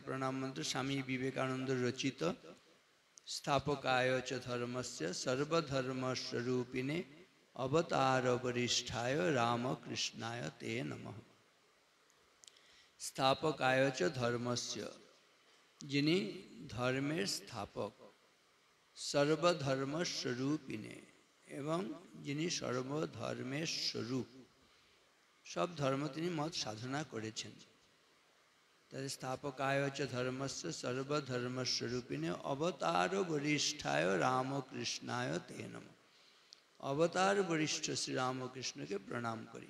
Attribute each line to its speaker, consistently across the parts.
Speaker 1: प्रणाम मंत्र स्वामी विवेकानंद रचित स्थापकाय च धर्मस्य सर्वधर्म स्वरूपिणे अवतार वरिष्ठाय रामकृष्णाय ते नमः। स्थापकाय च धर्मस्य, जिनी धर्मेर स्थापक, सर्वधर्म स्वरूपिणे एवं जिनी सर्वधर्मेर स्वरूप, सब धर्म तिनी मत साधना करेছেন। তাই स्थापकाय च धर्मस्य सर्वधर्म स्वरूपिणे अवतार वरिष्ठाय रामकृष्णाय ते नमः। अवतार वरिष्ठ श्री रामकृष्ण के प्रणाम करी।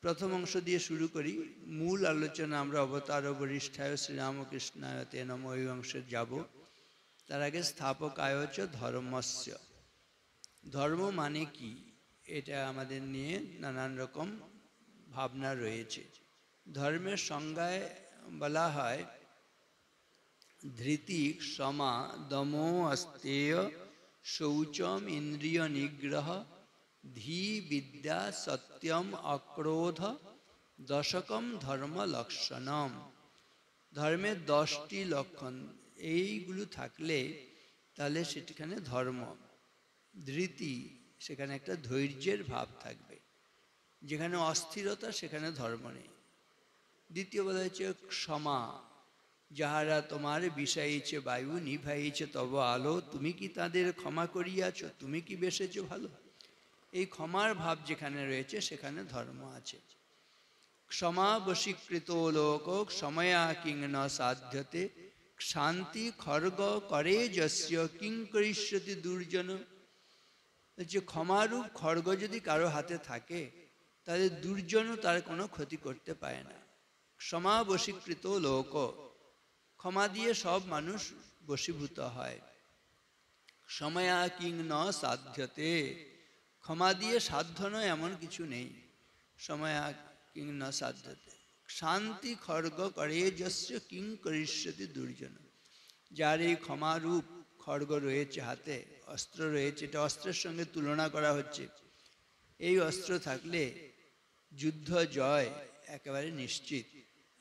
Speaker 1: प्रथम अंश दिए शुरू करी। मूल आलोचना आमरा अवतार वरिष्ठाय श्री रामकृष्णाय ते नमः এই অংশে যাব। তার আগে स्थापकाय च धर्मस्य, धर्म माने কি এটা আমাদের নিয়ে নানান রকম ভাবনা রয়েছে। धर्मेर संज्ञाय बला है धृति क्षमा दमो अस्तेय शौचम इंद्रिय निग्रह धी विद्या सत्यम अक्रोध दशकम धर्म लक्षणम। धर्मेर 10टी लक्षण এইগুলো থাকলে তাহলে সেখানে ধর্ম। ধৃতি সেখানে একটা ধৈর্যের ভাব থাকবে, যেখানে অস্থিরতা সেখানে ধর্ম নেই। দ্বিতীয় বলা হচ্ছে ক্ষমা, যাহারা তোমার বিষাইছে বায়ু নিভাইছে তব আলো, তুমি কি তাদের ক্ষমা করিয়াছ, তুমি কি বেসেছ ভালো। এই ক্ষমার ভাব যেখানে রয়েছে সেখানে ধর্ম আছে। ক্ষমা বশীকৃত লোক সময়া কিং ন সাধ্যতে শান্তি খর্গ করে যস্য কিং করিষ্যতি দুর্জন। যে ক্ষমারূপ খড়গ যদি কারো হাতে থাকে তাহলে দুর্জনও তার কোনো ক্ষতি করতে পারে না। ক্ষমা বশীকৃত লোক, ক্ষমা দিয়ে সব মানুষ বশীভূত হয়। সময়া কিং ন সাধ্যতে, ক্ষমা দিয়ে সাধ্য নয় এমন কিছু নেই। সময়া কিং ন সাধ্যতে শান্তি খর্গ করে যস্য কিং করিষ্যতি দুর্জন। যার এই ক্ষমারূপ খড়গ রয়েছে হাতে, অস্ত্র রয়েছে, এটা অস্ত্রের সঙ্গে তুলনা করা হচ্ছে। এই অস্ত্র থাকলে যুদ্ধ জয় একেবারে নিশ্চিত,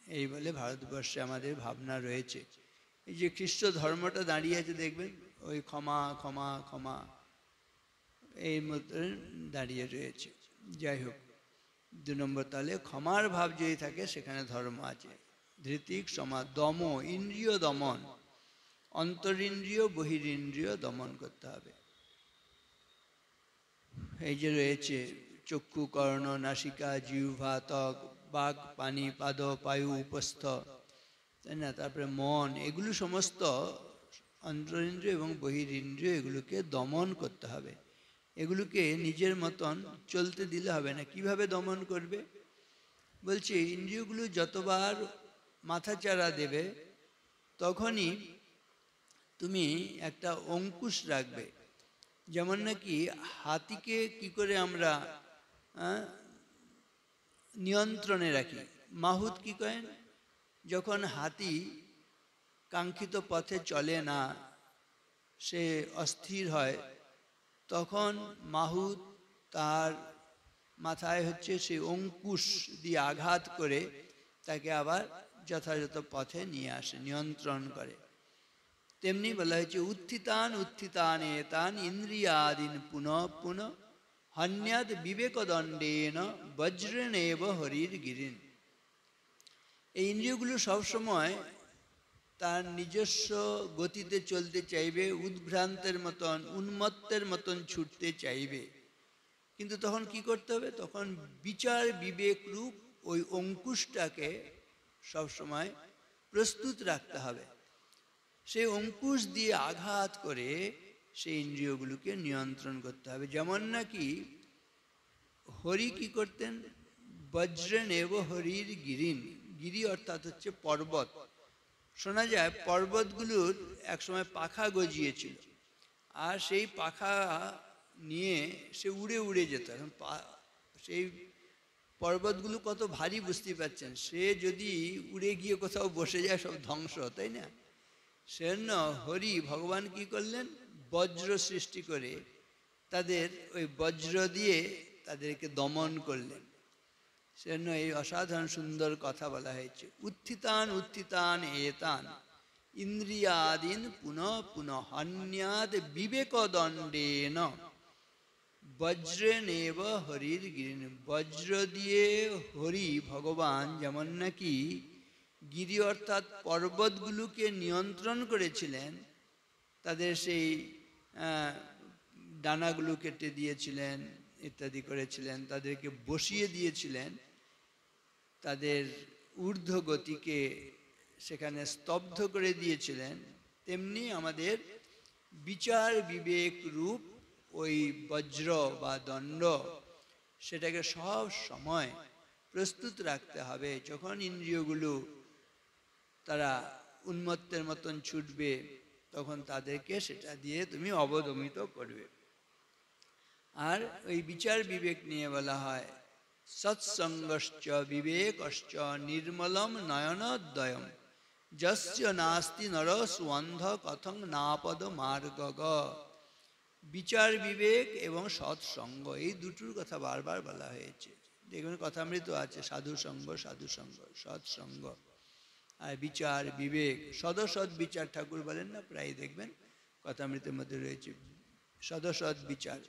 Speaker 1: এই বলে ভারতবর্ষে আমাদের ভাবনা রয়েছে। এই যে খ্রিস্ট ধর্মটা দাঁড়িয়ে আছে দেখবেন, ওই ক্ষমা ক্ষমা ক্ষমা এই মধ্যে দাঁড়িয়ে রয়েছে। যাই হোক, 2 নম্বর তাহলে ক্ষমার ভাব যদি থাকে সেখানে ধর্ম আছে। ধৃতি ক্ষমা দম, ইন্দ্রিয় দমন, অন্তরিন্দ্রিয় বহিরিন্দ্রিয় দমন করতে হবে। এই যে রয়েছে চক্ষু কর্ণ নাসিকা জিহ্বা ত্বক বাক পানি পাদ পায়ু উপস্থ, তাই না, তারপরে মন, এগুলো সমস্ত অন্তরিন্দ্রিয় এবং বহিরিন্দ্রিয়, এগুলোকে দমন করতে হবে। এগুলোকে নিজের মতন চলতে দিলে হবে না। কিভাবে দমন করবে বলছে, ইন্দ্রিয়গুলো যতবার মাথাচাড়া দেবে তখনই তুমি একটা অঙ্কুশ রাখবে। যেমন নাকি হাতিকে কি করে আমরা নিয়ন্ত্রণে রাখি। মাহুত কি করেন, যখন হাতি কাঙ্ক্ষিত পথে চলে না, সে অস্থির হয়, তখন মাহুত তার মাথায় হচ্ছে সে অঙ্কুশ দিয়ে আঘাত করে তাকে আবার যথাযথ পথে নিয়ে আসে, নিয়ন্ত্রণ করে। তেমনি বলা হয়েছে উত্থিতান উত্থিতান এতান ইন্দ্রিয়াদিন পুনঃ পুনঃ হন্যাদ বিবেকদণ্ডেন বজ্রেণেব হরির গিরিন। এই ইন্দ্রিয়গুলো সবসময় তার নিজস্ব গতিতে চলতে চাইবে, উদ্ভ্রান্তের মতন উন্মত্তের মতন ছুটতে চাইবে। কিন্তু তখন কি করতে হবে, তখন বিচার বিবেক রূপ ওই অঙ্কুশটাকে সবসময় প্রস্তুত রাখতে হবে। সেই অঙ্কুশ দিয়ে আঘাত করে সেই ইন্দ্রিয়গুলোকে নিয়ন্ত্রণ করতে হবে। যেমন নাকি হরি কি করতেন, বজ্রেণেব হরির গিরিন। গিরি অর্থাৎ হচ্ছে পর্বত। শোনা যায় পর্বতগুলোর একসময় পাখা গজিয়েছিল, আর সেই পাখা নিয়ে সে উড়ে উড়ে যেত। এখন সেই পর্বতগুলো কত ভারী বুঝতে পারছেন, সে যদি উড়ে গিয়ে কোথাও বসে যায় সব ধ্বংস, তাই না। সেজন্য হরি ভগবান কি করলেন, বজ্র সৃষ্টি করে তাদের ওই বজ্র দিয়ে তাদেরকে দমন করলেন। সেজন্য এই অসাধারণ সুন্দর কথা বলা হয়েছে। উত্থিতান উত্থিতান এতান ইন্দ্রিয়াদিন পুনঃ পুনঃ হন্যাদ বিবেক দণ্ডেন বজ্রেনেব হরির গিরিন। বজ্র দিয়ে হরি ভগবান যেমন নাকি গিরি অর্থাৎ পর্বতগুলোকে নিয়ন্ত্রণ করেছিলেন, তাদের সেই ডানাগুলো কেটে দিয়েছিলেন, ইত্যাদি করেছিলেন, তাদেরকে বসিয়ে দিয়েছিলেন, তাদের ঊর্ধ্ব গতিকে সেখানে স্তব্ধ করে দিয়েছিলেন, তেমনি আমাদের বিচার বিবেক রূপ ওই বজ্র বা দণ্ড সেটাকে সব সময় প্রস্তুত রাখতে হবে। যখন ইন্দ্রিয়গুলো তারা উন্মত্তের মতন ছুটবে, তখন তাদেরকে সেটা দিয়ে তুমি অবদমিত করবে। আর ওই বিচার বিবেক নিয়ে বলা হয় সৎসঙ্গশ্চ বিবেকশ্চ নির্মলম নয়নদ্বয়ম যস্য নাস্তি নর সুন্ধ কথং নাপদ মার্গগ। বিচার বিবেক এবং সৎসঙ্গ এই দুটোর কথা বারবার বলা হয়েছে। দেখবেন কথামৃত আছে সাধু সঙ্গ, সাধু সঙ্গ, সৎসঙ্গ আর বিচার বিবেক। সদসৎ বিচার ঠাকুর বলেন না, প্রায় দেখবেন কথামৃতের মধ্যে রয়েছে সদসৎ বিচার।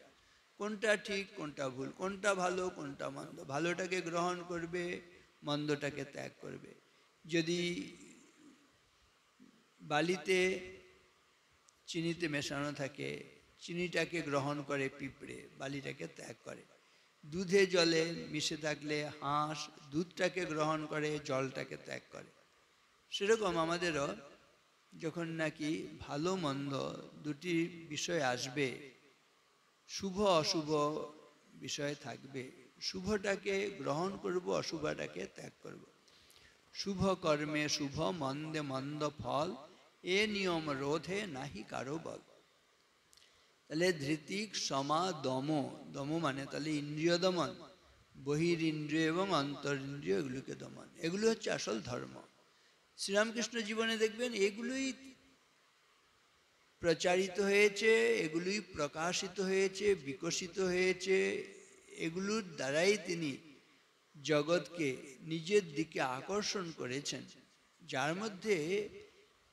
Speaker 1: কোনটা ঠিক কোনটা ভুল, কোনটা ভালো কোনটা মন্দ, ভালোটাকে গ্রহণ করবে, মন্দটাকে ত্যাগ করবে। যদি বালিতে চিনিতে মেশানো থাকে, চিনিটাকে গ্রহণ করে পিঁপড়ে, বালিটাকে ত্যাগ করে। দুধে জলে মিশে থাকলে হাঁস দুধটাকে গ্রহণ করে, জলটাকে ত্যাগ করে। সেরকম আমাদেরও যখন নাকি ভালো মন্দ দুটি বিষয় আসবে, শুভ অশুভ বিষয় থাকবে, শুভটাকে গ্রহণ করব, অশুভটাকে ত্যাগ করব। শুভ কর্মে শুভ, মন্দে মন্দ ফল, এ নিয়ম রোধে নাহি কারো বল। তাহলে ধৃতিক সমা দম, দম মানে তাহলে ইন্দ্রিয় দমন, বহির ইন্দ্রিয় এবং অন্তর ইন্দ্রিয় এগুলোকে দমন, এগুলো হচ্ছে আসল ধর্ম। শ্রীরামকৃষ্ণ জীবনে দেখবেন এগুলোই প্রচারিত হয়েছে, এগুলোই প্রকাশিত হয়েছে, বিকশিত হয়েছে, এগুলোর দ্বারাই তিনি জগৎকে নিজের দিকে আকর্ষণ করেছেন। যার মধ্যে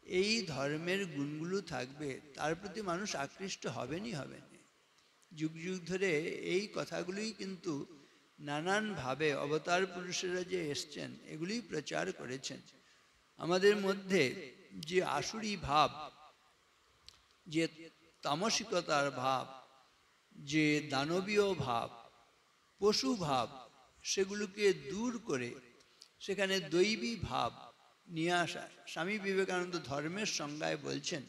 Speaker 1: এই ধর্মের গুণগুলো থাকবে তার প্রতি মানুষ আকৃষ্ট হবেনই হবেন। যুগ যুগ ধরে এই কথাগুলোই কিন্তু নানানভাবে অবতার পুরুষেরা যে এসছেন এগুলোই প্রচার করেছেন। আমাদের মধ্যে যে আসুরি ভাব, যে তামসিকতার ভাব, যে দানবীয় ভাব, পশু ভাব, সেগুলোকে দূর করে সেখানে দৈবী ভাব নিয়ে আসা। স্বামী বিবেকানন্দ ধর্মের সংজ্ঞায় বলছেন,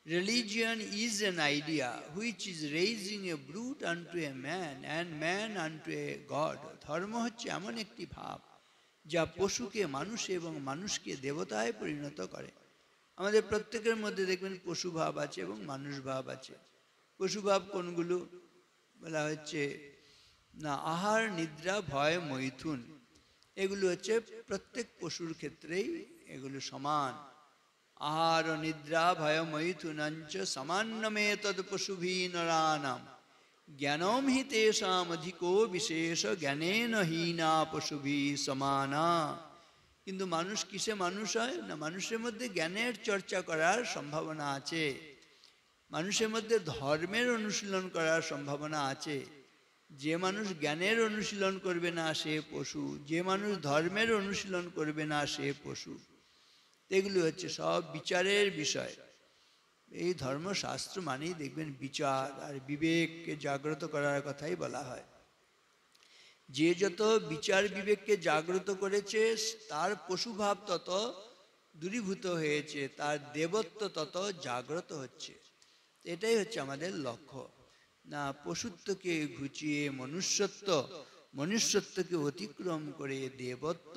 Speaker 1: religion is an idea which is raising a brute unto a man and man unto a god. ধর্ম হচ্ছে এমন একটি ভাব যা পশুকে মানুষে এবং মানুষকে দেবতায় পরিণত করে। আমাদের প্রত্যেকের মধ্যে দেখবেন পশু ভাব আছে এবং মানুষ ভাব আছে। পশু ভাব কোনগুলো বলা হচ্ছে না, আহার নিদ্রা ভয় মৈথুন, এগুলো হচ্ছে প্রত্যেক পশুর ক্ষেত্রেই এগুলো সমান। আহার নিদ্রা ভয় মৈথুনাঞ্চ সমান্নমে তদ পশুভি নরানাম জ্ঞানম হি তেষাম অধিকো বিশেষ জ্ঞানেন হীনা পশুভি সমানা। কিন্তু মানুষ কিসে মানুষ হয় না, মানুষের মধ্যে জ্ঞানের চর্চা করার সম্ভাবনা আছে, মানুষের মধ্যে ধর্মের অনুশীলন করার সম্ভাবনা আছে। যে মানুষ জ্ঞানের অনুশীলন করবে না সে পশু, যে মানুষ ধর্মের অনুশীলন করবে না সে পশু। এগুলো হচ্ছে সব বিচারের বিষয়। এই ধর্মশাস্ত্র মানেই দেখবেন বিচার আর বিবেককে জাগ্রত করার কথাই বলা হয়। যে যত বিচার বিবেককে জাগ্রত করেছে তার পশুভাব তত দূরীভূত হয়েছে, তার দেবত্ব তত জাগ্রত হচ্ছে। এটাই হচ্ছে আমাদের লক্ষ্য, না পশুত্বকে ঘুচিয়ে মনুষ্যত্ব, মনুষ্যত্বকে অতিক্রম করে দেবত্ব।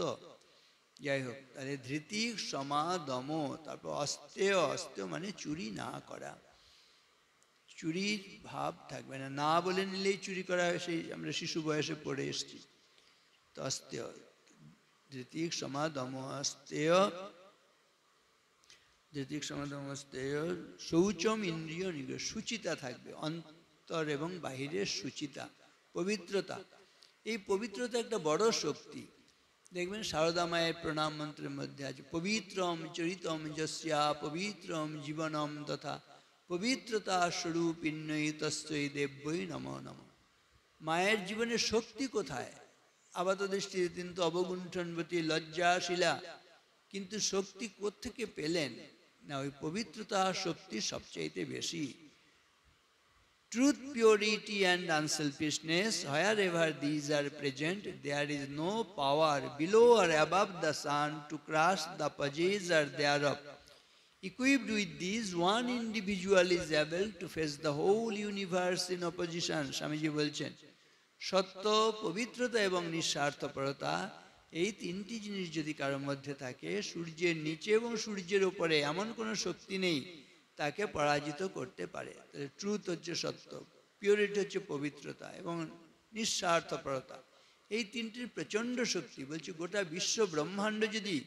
Speaker 1: যাই হোক, তাহলে ধৃতি সমা দম, তারপর অস্তেয়, অস্তেয় মানে চুরি না করা, চুরির ভাব থাকবে না। না বলে নিলেই চুরি করা হয়, সেই আমরা শিশু বয়সে পড়ে এসছি। তো অস্তেয়, ধৃতি সমা দম অস্তেয়, ধৃতি সমা দম অস্তেয় শৌচম ইন্দ্রিয় নিগ্রহ, সুচিতা থাকবে, অন্তর এবং বাহিরের সুচিতা, পবিত্রতা, এই পবিত্রতা একটা বড় শক্তি। দেখবেন সারদা মায়ের প্রণাম মন্ত্রের মধ্যে আছে পবিত্রম চরিতম যস্যা পবিত্রম জীবনম তথা পবিত্রতা স্বরূপিণ্যই তস্যৈ দেব্যই নমো নমঃ। মায়ের জীবনের শক্তি কোথায়? আপাত দৃষ্টিতে কিন্তু অবগুণ্ঠনবতী লজ্জাশীলা, কিন্তু শক্তি কোত্থেকে পেলেন? না, ওই পবিত্রতা শক্তি সবচাইতে বেশি। Truth, purity and unselfishness, wherever these are present, there is no power below or above the sun to crush the possessor thereof. Equipped with these, one individual is able to face the whole universe in opposition. Swamiji বলছেন সত্য, পবিত্রতা এবং নিঃস্বার্থপরতা, এই তিনটি জিনিস যদি কারোর মধ্যে থাকে, সূর্যের নিচে এবং সূর্যের উপরে এমন কোনো শক্তি নেই তাকে পরাজিত করতে পারে। তাহলে ট্রুথ হচ্ছে সত্য, পিওরিটি হচ্ছে পবিত্রতা, এবং নিঃস্বার্থপরতা, এই তিনটির প্রচণ্ড শক্তি। বলছি গোটা বিশ্ব ব্রহ্মাণ্ড যদি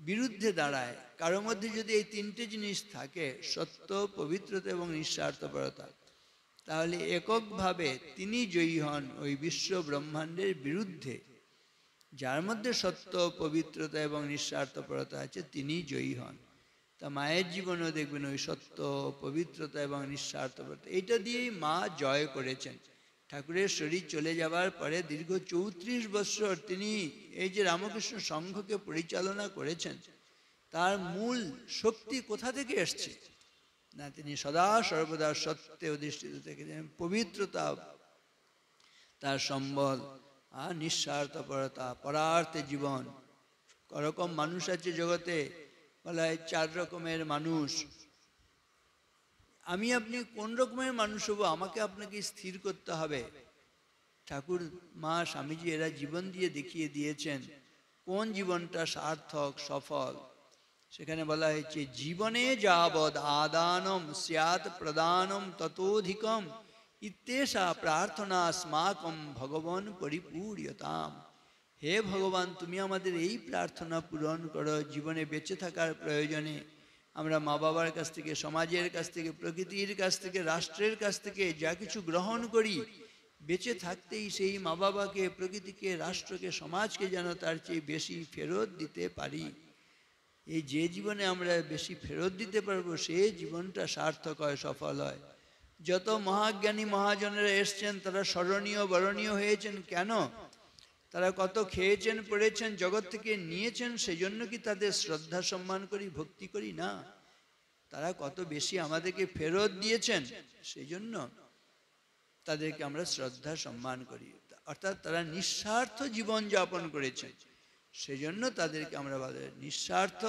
Speaker 1: বিরুদ্ধে দাঁড়ায়, কারোর মধ্যে যদি এই তিনটে জিনিস থাকে, সত্য, পবিত্রতা এবং নিঃস্বার্থপরতা, তাহলে এককভাবে তিনি জয়ী হন ওই বিশ্ব ব্রহ্মাণ্ডের বিরুদ্ধে। যার মধ্যে সত্য, পবিত্রতা এবং নিঃস্বার্থপরতা আছে তিনি জয়ী হন। তা মায়ের জীবনেও দেখবেন ওই সত্য, পবিত্রতা এবং নিঃস্বার্থপরতা, এইটা দিয়েই মা জয় করেছেন। ঠাকুরের শরীর চলে যাবার পরে দীর্ঘ 34 বৎসর তিনি এই যে রামকৃষ্ণ সংঘকে পরিচালনা করেছেন, তার মূল শক্তি কোথা থেকে এসছে? না, তিনি সদা সর্বদা সত্যে অধিষ্ঠিত থেকেছেন। পবিত্রতা তার সম্বল, আর নিঃস্বার্থপরতা, পরার্থে জীবন। করকম মানুষ আছে জগতে, বলা হয় 4 রকমের মানুষ। আমি আপনি কোন রকমের মানুষ হবো, আমাকে আপনাকে স্থির করতে হবে। ঠাকুর, মা, স্বামীজি এরা জীবন দিয়ে দেখিয়ে দিয়েছেন কোন জীবনটা সার্থক, সফল। সেখানে বলা হয়েছে জীবনে যাবদ আদানম স্যাৎ প্রদানম ততোধিকম ইত্যেষা প্রার্থনা স্মাকম ভগবান পরিপূর্যতাম। হে ভগবান, তুমি আমাদের এই প্রার্থনা পূরণ করো। জীবনে বেঁচে থাকার প্রয়োজনে আমরা মা বাবার কাছ থেকে, সমাজের কাছ থেকে, প্রকৃতির কাছ থেকে, রাষ্ট্রের কাছ থেকে যা কিছু গ্রহণ করি, বেঁচে থাকতেই সেই মা বাবাকে, প্রকৃতিকে, রাষ্ট্রকে, সমাজকে যেন তার চেয়ে বেশি ফেরত দিতে পারি। এই যে জীবনে আমরা বেশি ফেরত দিতে পারবো, সেই জীবনটা সার্থক হয়, সফল হয়। যত মহাজ্ঞানী মহাজনেরা এসছেন তারা স্মরণীয়, বরণীয় হয়েছেন কেন? তারা কত খেয়েছেন, পড়েছেন, জগৎ থেকে নিয়েছেন, সেজন্য কি তাদের শ্রদ্ধা সম্মান করি, ভক্তি করি? না, তারা কত বেশি আমাদেরকে ফেরত দিয়েছেন, সেই জন্য তাদেরকে আমরা শ্রদ্ধা সম্মান করি। অর্থাৎ তারা নিঃস্বার্থ জীবন যাপন করেছেন, সেজন্য তাদেরকে আমরা বলি নিঃস্বার্থ,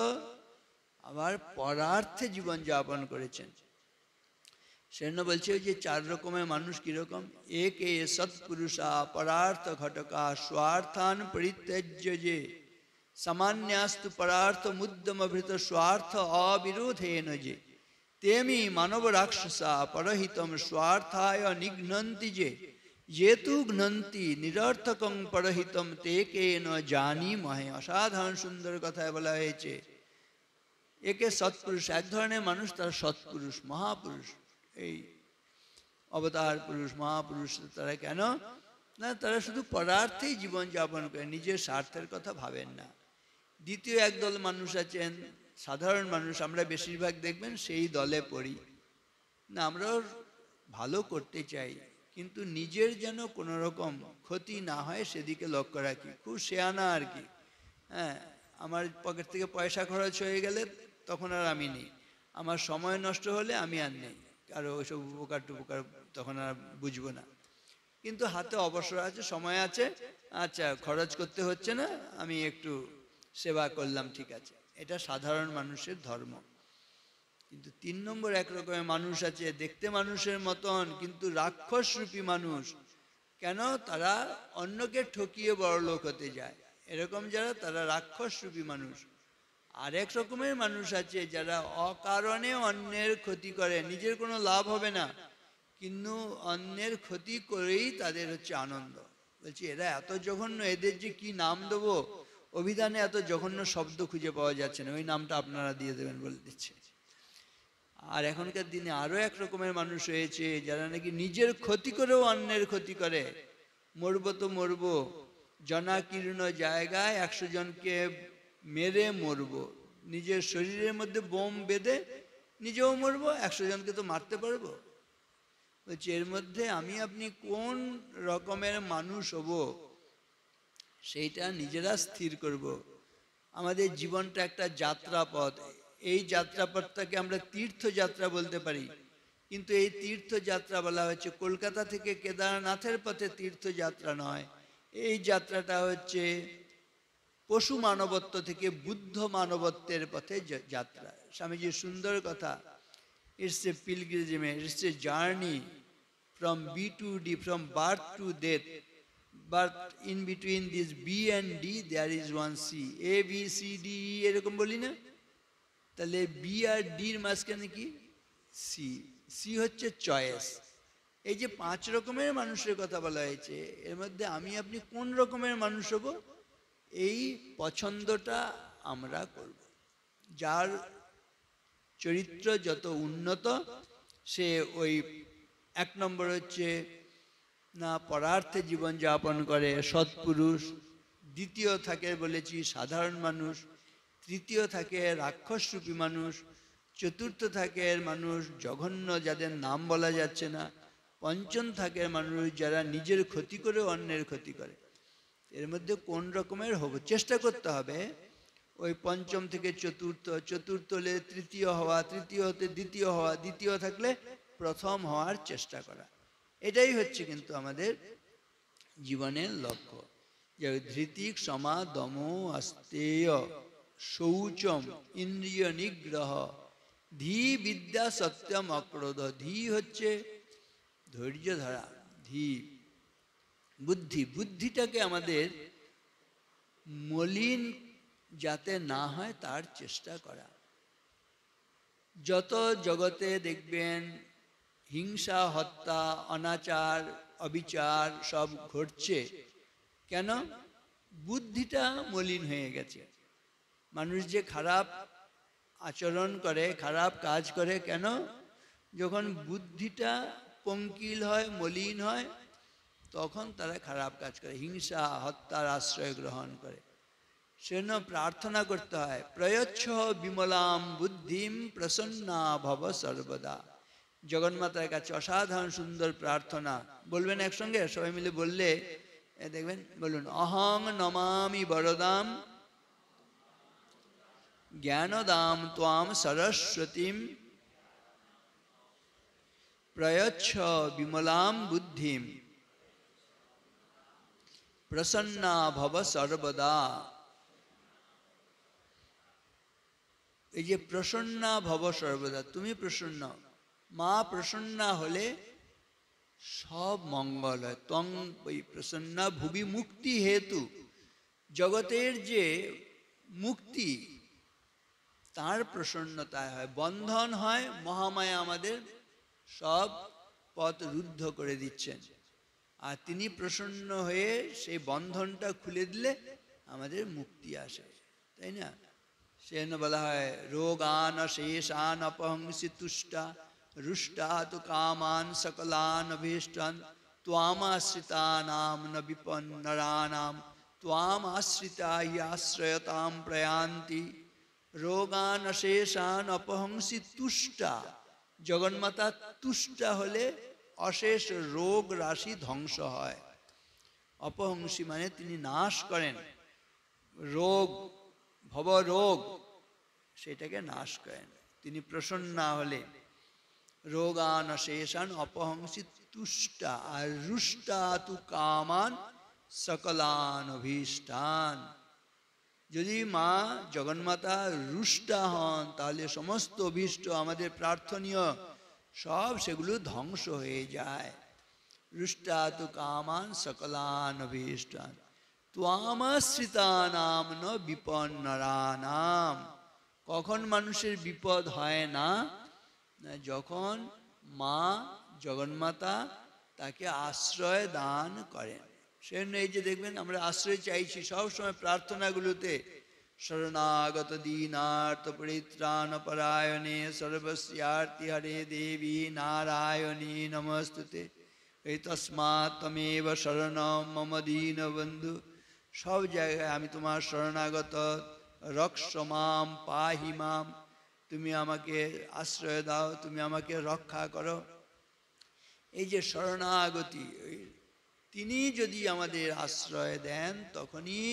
Speaker 1: আবার পরার্থে জীবন যাপন করেছেন। সেজন্য বলছে যে 4 রকমের মানুষ কিরকম? একে সৎপুরুষা পরার্থ ঘটকা স্বার্থান পরিত্যজ্য যে সামান্যাস্তু পরার্থ মুদ্যমভৃত স্বার্থ অবিরোধেন যে তেমি মানব রাক্ষসা পরহিতম স্বার্থায় নিঘ্নন্তি যে যেতু ঘ্নন্তি নিরর্থকং পরহিতম তে কেন জানি মহে। অসাধারণ সুন্দর কথায় বলা হয়েছে। একে সৎপুরুষ, এক ধরনের মানুষ, তারা সৎপুরুষ, মহাপুরুষ, এই অবতার পুরুষ, মহাপুরুষ। তারা কেন? না, তারা শুধু পরার্থেই জীবন যাপন করে, নিজের স্বার্থের কথা ভাবেন না। দ্বিতীয় একদল মানুষ আছেন, সাধারণ মানুষ, আমরা বেশিরভাগ দেখবেন সেই দলে পড়ি না। আমরাও ভালো করতে চাই, কিন্তু নিজের যেন কোনো রকম ক্ষতি না হয় সেদিকে লক্ষ্য রাখি। খুব শেয়ানা আর কি। হ্যাঁ, আমার পকেট থেকে পয়সা খরচ হয়ে গেলে তখন আর আমি নেই, আমার সময় নষ্ট হলে আমি আর নেই, কারো ওইসব উপকার টুপকার তখন আর বুঝবো না। কিন্তু হাতে অবসর আছে, সময় আছে, আচ্ছা খরচ করতে হচ্ছে না, আমি একটু সেবা করলাম, ঠিক আছে। এটা সাধারণ মানুষের ধর্ম। কিন্তু 3 নম্বর এক রকমের মানুষ আছে, দেখতে মানুষের মতন কিন্তু রাক্ষসরূপী মানুষ। কেন? তারা অন্যকে ঠকিয়ে বড়লোক হতে যায়। এরকম যারা, তারা রাক্ষসরূপী মানুষ। আর এক রকমের মানুষ আছে যারা অকারণে অন্যের ক্ষতি করে, নিজের কোনো লাভ হবে না, কিন্তু অন্যের ক্ষতি করেই তাদের হচ্ছে আনন্দ। বলছি এরা এত জঘন্য, এদের যে কি নাম দেবো, অভিধানে এত জঘন্য শব্দ খুঁজে পাওয়া যাচ্ছে না, ওই নামটা আপনারা দিয়ে দেবেন বলে দিচ্ছে। আর এখনকার দিনে আরো এক রকমের মানুষ হয়েছে যারা নাকি নিজের ক্ষতি করেও অন্যের ক্ষতি করে। মরবো তো মরবো, জনাকীর্ণ জায়গায় 100 জনকে মেরে মরবো, নিজের শরীরের মধ্যে বোম বেঁধে নিজেও মরবো, 100 জনকে তো মারতে পারবো। বলছি এর মধ্যে আমি আপনি কোন রকমের মানুষ হব সেইটা নিজেরা স্থির করব। আমাদের জীবনটা একটা যাত্রাপথ, এই যাত্রাপথটাকে আমরা তীর্থযাত্রা বলতে পারি, কিন্তু এই তীর্থযাত্রা বলা হচ্ছে কলকাতা থেকে কেদারনাথের পথে তীর্থযাত্রা নয়, এই যাত্রাটা হচ্ছে পশু মানবত্ব থেকে বুদ্ধ মানবত্বের পথে যাত্রা। স্বামীজির সুন্দর কথা, it's a pilgrimage, it's a journey from B to D, from birth to death, but in between this B and D there is one C, A B C D E এরকম বলি না, তাহলে B আর D এর মাঝখানে কি C, C হচ্ছে choice. এই যে 5 রকমের মানুষের কথা বলা হয়েছে, এর মধ্যে আমি আপনি কোন রকমের মানুষ হব এই পছন্দটা আমরা করব। যার চরিত্র যত উন্নত সে ওই 1 নম্বর হচ্ছে না পরার্থে জীবন যাপন করে সৎপুরুষ, দ্বিতীয় থাকে বলেছি সাধারণ মানুষ, তৃতীয় থাকে রাক্ষসরূপী মানুষ, চতুর্থ থাকে মানুষ জঘন্য যাদের নাম বলা যাচ্ছে না, পঞ্চম থাকে মানুষ যারা নিজের ক্ষতি করে অন্যের ক্ষতি করে। এর মধ্যে কোন রকমের হব চেষ্টা করতে হবে, ওই পঞ্চম থেকে চতুর্থ, চতুর্থ হলে তৃতীয় হওয়া, তৃতীয় হতে দ্বিতীয় হওয়া, দ্বিতীয় থাকলে প্রথম হওয়ার চেষ্টা করা। এটাই হচ্ছে কিন্তু আমাদের জীবনের লক্ষ্য, যে ধৃতি ক্ষমা দম আস্তেয় শৌচম ইন্দ্রিয় নিগ্রহ ধী বিদ্যা সত্যম অক্রোধ। ধী হচ্ছে ধৈর্য ধরা, ধী বুদ্ধি, বুদ্ধিটাকে আমাদের মলিন যাতে না হয় তার চেষ্টা করা। যত জগতে দেখবেন হিংসা, হত্যা, অনাচার, অবিচার সব ঘটছে, কেন? বুদ্ধিটা মলিন হয়ে গেছে। মানুষ যে খারাপ আচরণ করে, খারাপ কাজ করে, কেন? যখন বুদ্ধিটা পঙ্কিল হয়, মলিন হয়, তখন তারা খারাপ কাজ করে, হিংসা হত্যার আশ্রয় গ্রহণ করে। সেজন্য প্রার্থনা করতে হয়, প্রয়চ্ছ বিমলাম বুদ্ধিম প্রসন্না ভব সর্বদা। জগন্মাতার কাছে অসাধারণ সুন্দর প্রার্থনা, বলবেন একসঙ্গে সবাই মিলে বললে দেখবেন, বলুন অহং নমামি বরদাম জ্ঞানদাম ত্বাম সরস্বতীম প্রয়চ্ছ বিমলাম বুদ্ধিম প্রসন্না ভব সর্বদা। এই যে প্রসন্না ভব সর্বদা, তুমি প্রসন্ন, মা প্রসন্না হলে সব মঙ্গল হয়। তং ওই প্রসন্না ভুবি মুক্তি হেতু, জগতের যে মুক্তি তার প্রসন্নতায় হয়, বন্ধন হয়, মহামায়া আমাদের সব পথ রুদ্ধ করে দিচ্ছেন, আর তিনি প্রসন্ন হয়ে সেই বন্ধনটা খুলে দিলে আমাদের মুক্তি আসে, তাই না? সেজন্য বলা হয় রোগান শেষান অপহংসি তুষ্টা রুষ্টা তু কামান সকলান অভীষ্টান ত্বামাশ্রিতানাম ন বিপন্নরানাম ত্বাম আশ্রিতা হি আশ্রয়তাম প্রয়ান্তি। রোগান শেষান অপহংসি তুষ্টা, জগন্মাতা তুষ্টা হলে অশেষ রোগ রাশি ধ্বংস হয়। অপহংসী মানে তিনি নাশ করেন, রোগ ভবরোগ সেটাকে নাশ করেন তিনি প্রসন্না হলে। রোগান শেষান অপহংসি তুষ্টা, আর রুষ্টা তু কামান সকলান অভীষ্টান। যদি মা জগন্মাতা রুষ্টা হন তাহলে সমস্ত অভীষ্ট আমাদের প্রার্থনীয় সব সেগুলো ধ্বংস হয়ে যায়। রুষ্টা তু কামান সকলান অভীষ্টান ত্বামাশ্রিতানাম ন বিপন্নরানাম। কখন মানুষের বিপদ হয় না? যখন মা জগন্মাতা তাকে আশ্রয় দান করেন। সেজন্য এই যে দেখবেন আমরা আশ্রয় চাইছি সবসময় প্রার্থনাগুলোতে, শরণাগত দীনার্থ পরিত্রাণ পরায়ণে সর্বস্যার্তি হরে দেবী নারায়ণী নমস্তুতে। এই তস্মাৎ তমেব শরণম মম দীনবন্ধু, সব জায়গায় আমি তোমার শরণাগত, রক্ষ মাম পাহি মাম, তুমি আমাকে আশ্রয় দাও, তুমি আমাকে রক্ষা করো। এই যে শরণাগতি, তিনি যদি আমাদের আশ্রয় দেন তখনই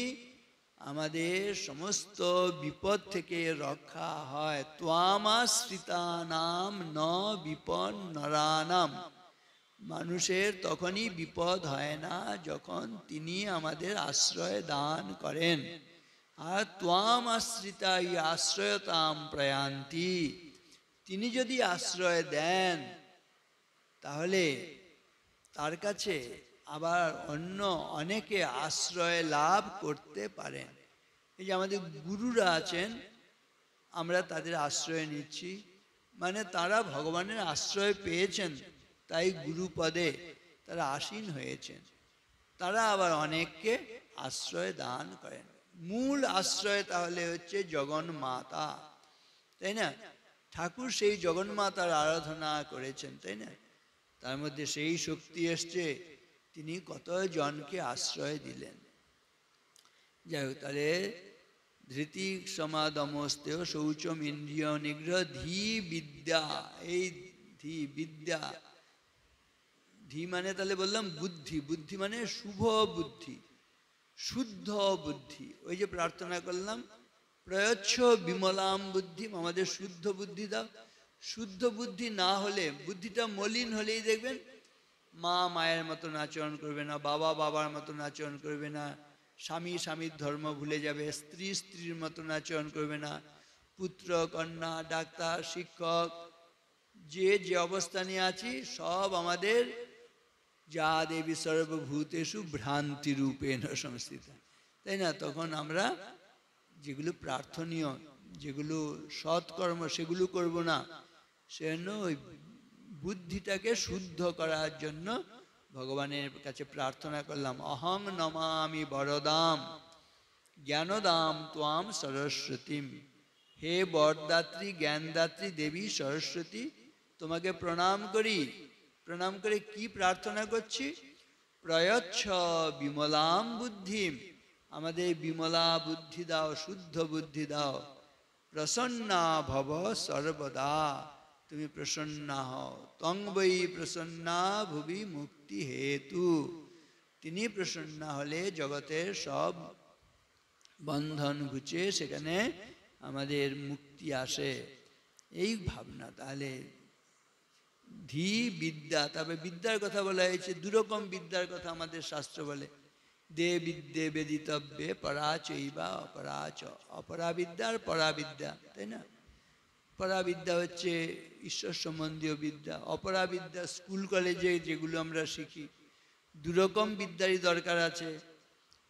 Speaker 1: আমাদের সমস্ত বিপদ থেকে রক্ষা হয়। ত্বামাশ্রিতানাম ন বিপন্নরানাম, মানুষের তখনই বিপদ হয় না যখন তিনি আমাদের আশ্রয় দান করেন। আর ত্বাম আশ্রিতা আশ্রয়তাম প্রয়ান্তি, তিনি যদি আশ্রয় দেন তাহলে তার কাছে আবার অন্য অনেকে আশ্রয় লাভ করতে পারেন। এই যে আমাদের গুরুরা আছেন, আমরা তাদের আশ্রয় নিচ্ছি, মানে তারা ভগবানের আশ্রয় পেয়েছেন, তাই গুরু পদে তারা আসীন হয়েছেন। তারা আবার অনেককে আশ্রয় দান করেন। মূল আশ্রয় তাহলে হচ্ছে জগন্মাতা, তাই না? ঠাকুর সেই জগন্মাতার আরাধনা করেছেন, তাই না? তার মধ্যে সেই শক্তি এসছে, তিনি কত জনকে আশ্রয় দিলেন। যাই হোক, তাহলে ধৃতি সমাদমস্তেয় শৌচম ইন্দ্রিয় নিগ্রহ ধী বিদ্যা, এই ধী বিদ্যা, ধী মানে তাহলে বললাম বুদ্ধি, বুদ্ধি মানে শুভ বুদ্ধি, শুদ্ধ বুদ্ধি। ওই যে প্রার্থনা করলাম, প্রয়চ্ছ বিমলাম বুদ্ধি, আমাদের শুদ্ধ বুদ্ধি দাও। শুদ্ধ বুদ্ধি না হলে, বুদ্ধিটা মলিন হলেই দেখবেন মা মায়ের মতন আচরণ করবে না, বাবা বাবার মতন আচরণ করবে না, স্বামী স্বামীর ধর্ম ভুলে যাবে, স্ত্রী স্ত্রীর মতন আচরণ করবে না, পুত্র কন্যা ডাক্তার শিক্ষক যে যে অবস্থানে আছি সব আমাদের যা দেবী সর্বভূতেষু ভ্রান্তি রূপেণ সংস্থিতা, তাই না? তখন আমরা যেগুলো প্রার্থনীয়, যেগুলো সৎকর্ম সেগুলো করব না, সেজন্য ওই বুদ্ধিটাকে শুদ্ধ করার জন্য ভগবানের কাছে প্রার্থনা করলাম। অহং নমামি বরদাম জ্ঞানদাম ত্বাম সরস্বতীম, হে বরদাত্রী জ্ঞানদাত্রী দেবী সরস্বতী, তোমাকে প্রণাম করি। প্রণাম করে কি প্রার্থনা করছি? প্রয়চ্ছ বিমলাম বুদ্ধিম, আমাদের বিমলা বুদ্ধি দাও, শুদ্ধ বুদ্ধি দাও। প্রসন্না ভব সর্বদা, তুমি প্রসন্না হও। তং বৈ প্রসন্না ভুবি মুক্তি হেতু, তিনি প্রসন্না হলে জগতের সব বন্ধন ঘুচে সেখানে আমাদের মুক্তি আসে, এই ভাবনা। তাহলে ধী বিদ্যা, তবে বিদ্যার কথা বলা হয়েছে, দুরকম বিদ্যার কথা আমাদের শাস্ত্র বলে। দে বিদ্যে বেদিতব্যে পরাচৈবা অপরাচ, অপরাবিদ্যা আর পরাবিদ্যা, তাই না? পরাবিদ্যা হচ্ছে ঈশ্বর সম্বন্ধীয় বিদ্যা, অপরাবিদ্যা স্কুল কলেজে যেগুলো আমরা শিখি। দুরকম বিদ্যারই দরকার আছে।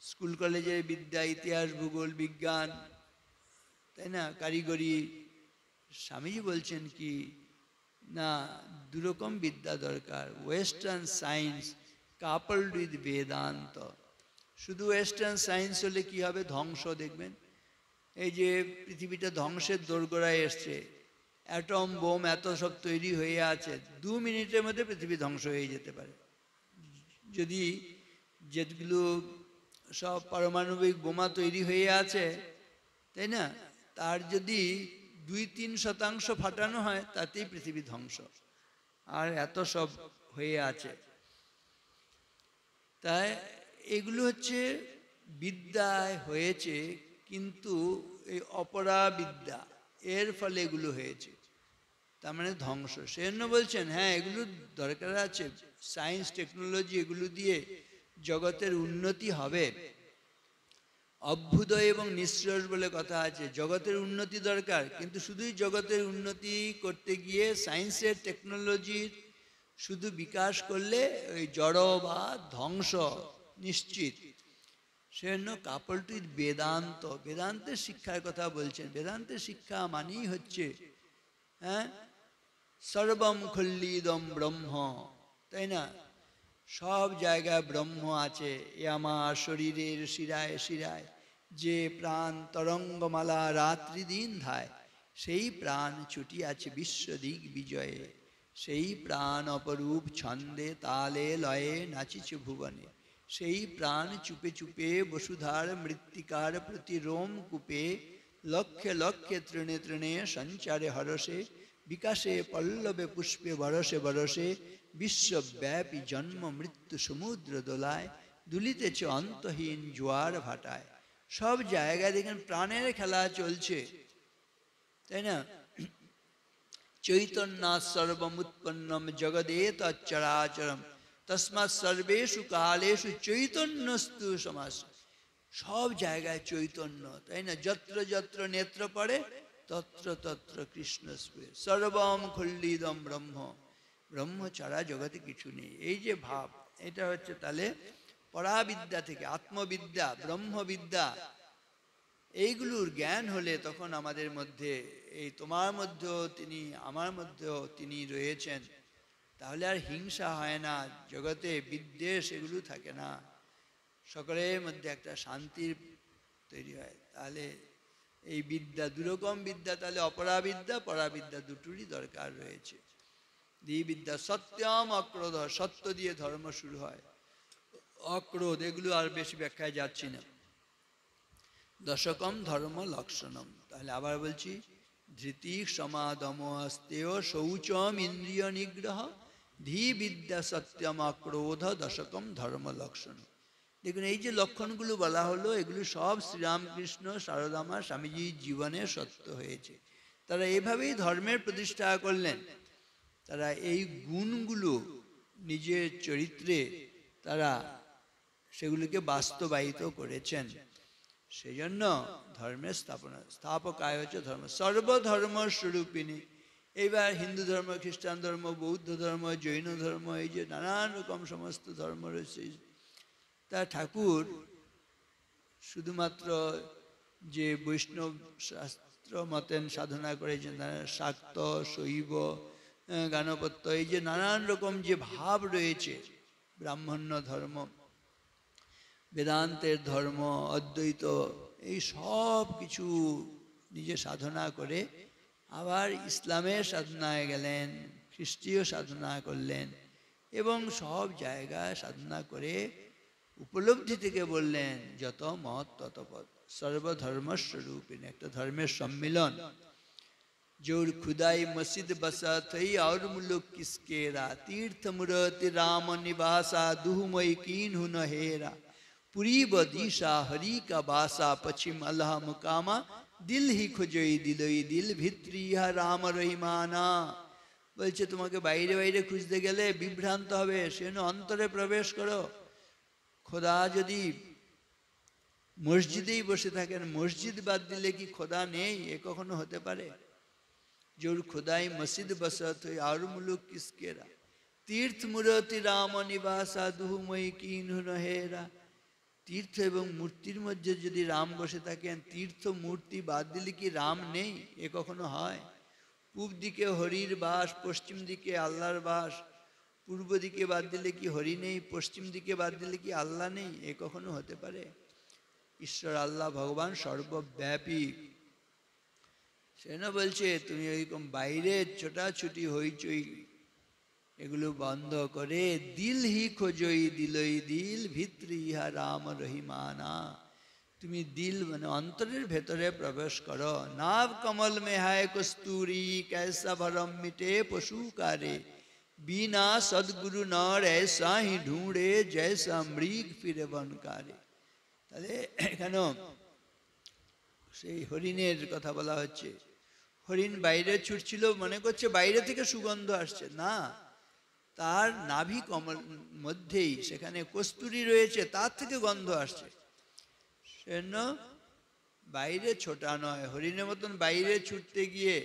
Speaker 1: স্কুল কলেজের বিদ্যা ইতিহাস ভূগোল বিজ্ঞান, তাই না, কারিগরি। স্বামীজি বলছেন কি না, দুরকম বিদ্যা দরকার। Western science coupled with Vedanta. শুধু ওয়েস্টার্ন সায়েন্স হলে কি হবে? ধ্বংস। দেখবেন এই যে পৃথিবীটা ধ্বংসের দোরগোড়ায় এসছে, অ্যাটম বোম এত সব তৈরি হয়ে আছে, 2 মিনিটের মধ্যে পৃথিবী ধ্বংস হয়ে যেতে পারে। যদি যেগুলো সব পারমাণবিক বোমা তৈরি হয়ে আছে, তাই না, তার যদি 2-3% ফাটানো হয় তাতেই পৃথিবী ধ্বংস। আর এত সব হয়ে আছে। তাই এগুলো হচ্ছে বিদ্যায় হয়েছে, কিন্তু এই অপরাবিদ্যা এর ফলে এগুলো হয়েছে, তার মানে ধ্বংস। সেজন্য বলছেন হ্যাঁ এগুলো দরকার আছে, সায়েন্স টেকনোলজি এগুলো দিয়ে জগতের উন্নতি হবে। অভ্যুদয় এবং নিঃশ্রেয়স বলে কথা আছে। জগতের উন্নতি দরকার, কিন্তু শুধুই জগতের উন্নতি করতে গিয়ে সায়েন্সের টেকনোলজির শুধু বিকাশ করলে ওই জড় বা ধ্বংস নিশ্চিত। সেজন্য কাপলড উইথ বেদান্ত, বেদান্তের শিক্ষার কথা বলছেন। বেদান্তের শিক্ষা মানেই হচ্ছে হ্যাঁ সর্বম খল্লিদম ব্রহ্ম, তাই না? সব জায়গায় ব্রহ্ম আছে। এ আমার শরীরের শিরায় শিরায় যে প্রাণ তরঙ্গমালা রাত্রি দিন ধায়, সেই প্রাণ ছুটি আছে বিশ্ব দিক বিজয়ে। সেই প্রাণ অপরূপ ছন্দে তালে লয়ে নাচিছে ভুবনে, সেই প্রাণ চুপে চুপে বসুধার মৃত্তিকার প্রতি রোম কূপে, লক্ষে লক্ষে তৃণে তৃণে সঞ্চারে হরসে, বিকাশে পল্লবে পুষ্পে বরসে বরসে, বিশ্বব্যাপী জন্ম মৃত্যু সমুদ্র দোলায়, দুলিতেছে অন্তহীন জোয়ার ভাটায়। সব জায়গায় দেখেন প্রাণের খেলা চলছে, তাই না? চৈতন্যাৎ সর্বমুৎপন্নম জগদেত চরাচরম তস্মাৎ সর্বেষু কালেষু চৈতন্যস্তু সমাস। সব জায়গায় চৈতন্য, তাই না? যত্র যত্র নেত্র পড়ে তত্র তত্র কৃষ্ণ স্ফুরে, সর্বম খল্লিদম ব্রহ্ম, ব্রহ্ম ছাড়া জগতে কিছু নেই। এই যে ভাব, এটা হচ্ছে তাহলে পরাবিদ্যা থেকে আত্মবিদ্যা, ব্রহ্মবিদ্যা, এইগুলোর জ্ঞান হলে তখন আমাদের মধ্যে, এই তোমার মধ্যেও তিনি, আমার মধ্যেও তিনি রয়েছেন, তাহলে আর হিংসা হয় না জগতে, বিদ্বেষ এগুলো থাকে না, সকলের মধ্যে একটা শান্তির তৈরি হয়। তাহলে এই বিদ্যা, দুরকম বিদ্যা, তাহলে অপরাবিদ্যা পরাবিদ্যা দুটোরই দরকার রয়েছে। দ্বিবিদ্যা সত্যম অক্রোধ, সত্য দিয়ে ধর্ম শুরু হয়, অক্রোধ এগুলো আর বেশি ব্যাখ্যায় যাচ্ছি না। দশকম ধর্ম লক্ষণম, তাহলে আবার বলছি, ধৃতি সমাদম অস্তেয় শৌচম ইন্দ্রিয় নিগ্রহ ধী বিদ্যা সত্যম অক্রোধ দশকম ধর্ম লক্ষণ। দেখুন এই যে লক্ষণগুলো বলা হলো, এগুলো সব শ্রীরামকৃষ্ণ সারদামা স্বামীজির জীবনে সত্য হয়েছে। তারা এভাবেই ধর্মের প্রতিষ্ঠা করলেন, তারা এই গুণগুলো নিজের চরিত্রে তারা সেগুলিকে বাস্তবায়িত করেছেন। সেই জন্য ধর্মের স্থাপনা, স্থাপকায় হচ্ছে ধর্ম, সর্বধর্ম স্বরূপিণী। এইবার হিন্দু ধর্ম, খ্রিস্টান ধর্ম, বৌদ্ধ ধর্ম, জৈন ধর্ম, এই যে নানান রকম সমস্ত ধর্ম রয়েছে, তা ঠাকুর শুধুমাত্র যে বৈষ্ণব শাস্ত্র মতেন সাধনা করেছেন, শাক্ত, শৈব, গানপত্য, এই যে নানান রকম যে ভাব রয়েছে, ব্রাহ্মণ্য ধর্ম, বেদান্তের ধর্ম, অদ্বৈত, এই সব কিছু নিজে সাধনা করে আবার ইসলামের সাধনায় গেলেন, খ্রিস্টীয় সাধনা করলেন, এবং সব জায়গায় সাধনা করে উপলব্ধি থেকে বললেন যত মত তত পথ, সর্বধর্মস্বরূপিণী, একটা ধর্মের সম্মিলন। जोर खुदाई मस्जिद बसा थई और मुलुक किसकेरा, तीर्थ मुरति राम निवासा दुहुमय कीन हुन हेरा, पुरी बदीशा हरि का बासा पश्चिम अल्लाह मुकामा, दिल ही खोजई दिलई दिल भित्री इहा राम रहिमाना। বলছে তোমাকে বাইরে বাইরে খুঁজতে গেলে বিভ্রান্ত হবে, সেজন্য অন্তরে প্রবেশ করো। খোদা যদি মসজিদেই বসে থাকেন, মসজিদ বাদ দিলে কি খোদা নেই? এ কখনো হতে পারে? जोर खुदाई मस्जिद बसत हुई और मुलुक किसकेरा, तीर्थ मूर्ति राम निवासा दुहुमयी कीन्हु नहेरा। तीर्थ एवं मूर्तिर मध्य यदि राम बसे थाकेन, तीर्थ मूर्ति बाद दिले कि राम नेই? এ কখনো হয়? পূব দিকে হরির বাস, পশ্চিম দিকে আল্লাহর বাস, পূর্ব দিকে বাদ দিলে কি হরি নেই? পশ্চিম দিকে বাদ দিলে কি আল্লাহ নেই? এ কখনো হতে পারে? ঈশ্বর আল্লাহ ভগবান সর্বব্যাপী। সেজন্য বলছে তুমি ওইরকম বাইরে ছোটাছুটি হইচই এগুলো বন্ধ করে দিল হি খোঁজই দিলই দিল ভিত্রি ইহা রাম রহিমানা, তুমি দিল মানে অন্তরের ভেতরে প্রবেশ করো। নাভ কমল মে হায় কস্তুরি कैसा भरम मिटे पशु कारे, बिना सदगुरु नर ऐसा ही ढूंढे जैसा मृग फिरे वनकारे। তাহলে এখানে সেই হরিণের কথা বলা হচ্ছে। হরিণ বাইরে ছুটছিল, মনে করছে বাইরে থেকে সুগন্ধ আসছে, না, তার নাভি কমল মধ্যেই সেখানে কস্তুরী রয়েছে, তার থেকে গন্ধ আসছে। সেজন্য বাইরে ছোটা নয়, হরিণের মতন বাইরে ছুটতে গিয়ে,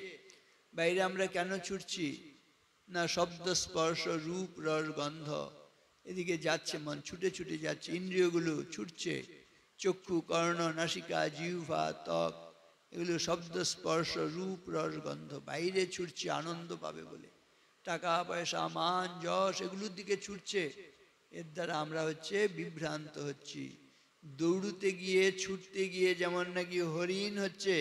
Speaker 1: বাইরে আমরা কেন ছুটছি না? শব্দ স্পর্শ রূপ রস গন্ধ, এদিকে যাচ্ছে মন, ছুটে ছুটে যাচ্ছে, ইন্দ্রিয়গুলো ছুটছে, চক্ষু, কর্ণ, নাসিকা, জিহ্বা, ত্বক, এগুলো শব্দ স্পর্শ রূপ রস গন্ধ, বাইরে ছুটছে আনন্দ পাবে বলে। টাকা পয়সা মান যশ এগুলোর দিকে ছুটছে, এর দ্বারা আমরা হচ্ছে বিভ্রান্ত হচ্ছি। দৌড়তে গিয়ে ছুটতে গিয়ে যেমন নাকি হরিণ হচ্ছে,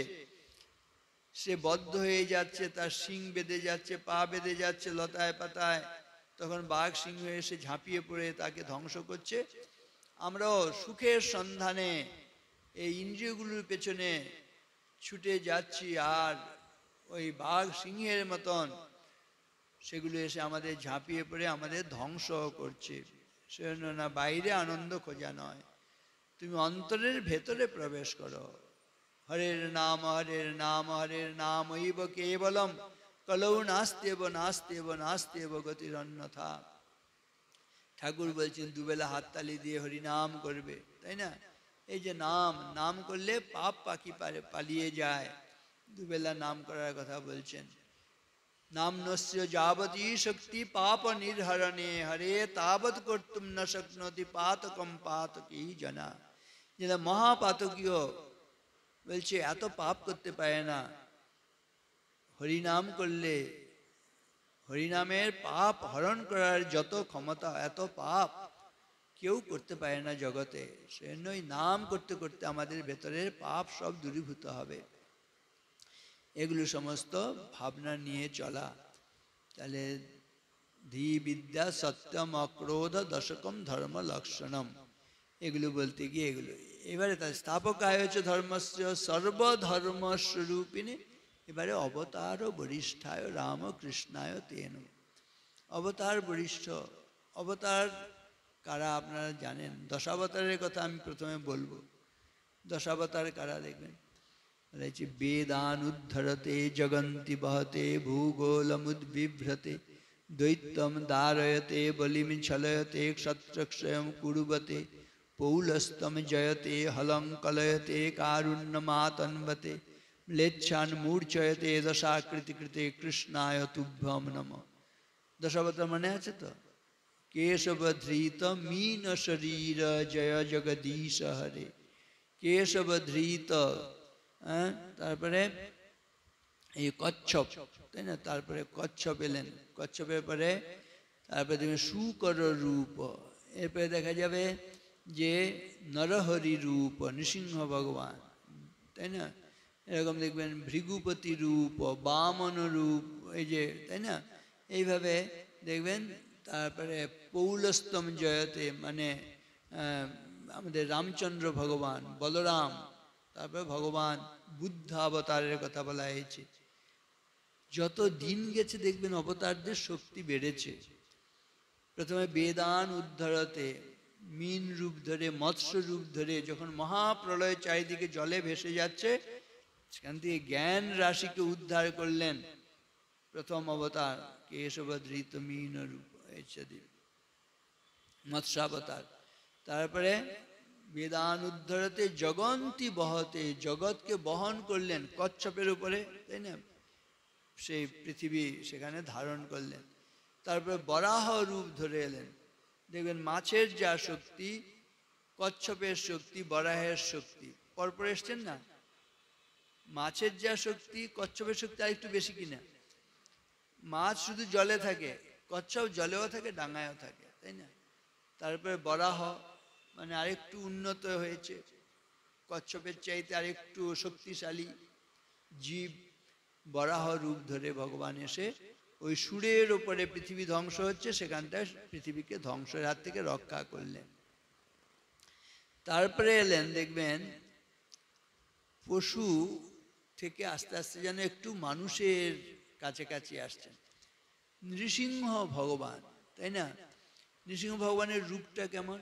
Speaker 1: সে সে বদ্ধ হয়ে যাচ্ছে, তার শিং বেঁধে যাচ্ছে, পা বেঁধে যাচ্ছে লতায় পাতায়, তখন বাঘ সিংহ এসে ঝাঁপিয়ে পড়ে তাকে ধ্বংস করছে। আমরাও সুখের সন্ধানে এই ইন্দ্রিয়গুলোর পেছনে ছুটে যাচ্ছি, আর ওই বাঘ সিংহের মতন সেগুলো এসে আমাদের ঝাঁপিয়ে পড়ে আমাদের ধ্বংস করছে। সেজন্য না, বাইরে আনন্দ খোঁজা নয়, তুমি অন্তরের ভেতরে প্রবেশ করো। হরের নাম হরের নাম হরের নাম ইব কেবলম কলৌ নাস্তেব নাস্তেব নাস্তেব গতির অন্যথা। ঠাকুর বলছেন দুবেলা হাততালি দিয়ে হরিনাম করবে, তাই না? এই যে নাম, নাম করলে পাপ পাখি পালিয়ে যায়। দুবেলা নাম করার কথা বলছেন। নাম নস্য যাবতী শক্তি পাপ নির্হরণে হরে তাবৎ কর্তুম ন শক্নোতি পাতকম পাতকী জনা। যেটা মহাপাতকীয় বলছে, এত পাপ করতে পারে না। হরিনাম করলে, হরিনামের পাপ হরণ করার যত ক্ষমতা, এত পাপ কেউ করতে পারে না জগতে। সেজন্যই নাম করতে করতে আমাদের ভেতরের পাপ সব দূরীভূত হবে। এগুলো সমস্ত ভাবনা নিয়ে চলা। তাহলে ধী বিদ্যা সত্যম অক্রোধ দশকম ধর্ম লক্ষণম, এগুলো বলতে গিয়ে এগুলো এবারে তার স্থাপকায় হচ্ছে ধর্মস্য সর্বধর্ম স্বরূপিণী। এবারে অবতার বরিষ্ঠায় রামকৃষ্ণায় তেন। অবতার বরিষ্ঠ, অবতার কারা আপনারা জানেন। দশাবতারের কথা আমি প্রথমে বলবো। দশাবতার কারা দেখবেন, বলেছি বেদান উদ্ধরতে জগন্তি বহতে ভূগোলমুদ্বিভ্রতে দ্বৈতম দারয়তে বলিম ছলয়তে ক্ষত্রক্ষয়ম কুরুবতে পৌলস্তম জয়তে হলং কলয়তে কারুণ্যমাতন্বতে ম্লেচ্ছান মূর্ছয়তে দশাকৃতি কৃতে কৃষ্ণায় তুভ্যম নম। দশাবতার মনে আছে তো? কেশব ধৃত মীন শরীর জয় জগদীশ হরে। কেশব ধৃত, তারপরে এই কচ্ছপ, তাই না? তারপরে কচ্ছপ এলেন, কচ্ছপের পরে তারপরে দেখবেন শুকর রূপ। এরপরে দেখা যাবে যে নরহরি রূপ, নৃসিংহ ভগবান, তাই না? এরকম দেখবেন ভৃগুপতি রূপ, বামন রূপ, এই যে, তাই না? এইভাবে দেখবেন। তারপরে পৌলস্তম জয়তে, মানে আমাদের রামচন্দ্র ভগবান, বলরাম, তারপরে ভগবান বুদ্ধ অবতারের কথা বলা হয়েছে। যত দিন গেছে দেখবেন অবতারদের শক্তি বেড়েছে। প্রথমে বেদান উদ্ধরতে, মীন রূপ ধরে, মৎস্য রূপ ধরে, যখন মহাপ্রলয় চারিদিকে জলে ভেসে যাচ্ছে, সেখান থেকে জ্ঞান রাশিকে উদ্ধার করলেন প্রথম অবতার কেশব ধৃত মীন রূপ ইত্যাদি মৎস্যাবতার। তারপরে বেদান উদ্ধরতে জগন্তি বহতে, জগৎকে বহন করলেন কচ্ছপের উপরে, তাই না? সেই পৃথিবী সেখানে ধারণ করলেন। তারপরে বরাহ রূপ ধরে এলেন। দেখবেন মাছের যা শক্তি, কচ্ছপের শক্তি, বরাহের শক্তি পরপর এসছেন না? মাছের যা শক্তি, কচ্ছপের শক্তি আর একটু বেশি কিনা? মাছ শুধু জলে থাকে, কচ্ছপ জলেও থাকে, ডাঙায়ও থাকে, তাই না? তারপরে বরাহ মানে আরেকটু উন্নত হয়েছে, কচ্ছপের চাইতে আরেকটু শক্তিশালী জীব। বরাহ রূপ ধরে ভগবান এসে ওই সুরের ওপরে পৃথিবী ধ্বংস হচ্ছে, সেখানটায় পৃথিবীকে ধ্বংসের হাত থেকে রক্ষা করলেন। তারপরে এলেন দেখবেন পশু থেকে আস্তে আস্তে যেন একটু মানুষের কাছাকাছি আসছেন নৃসিংহ ভগবান, তাই না? নৃসিংহ ভগবানের রূপটা কেমন?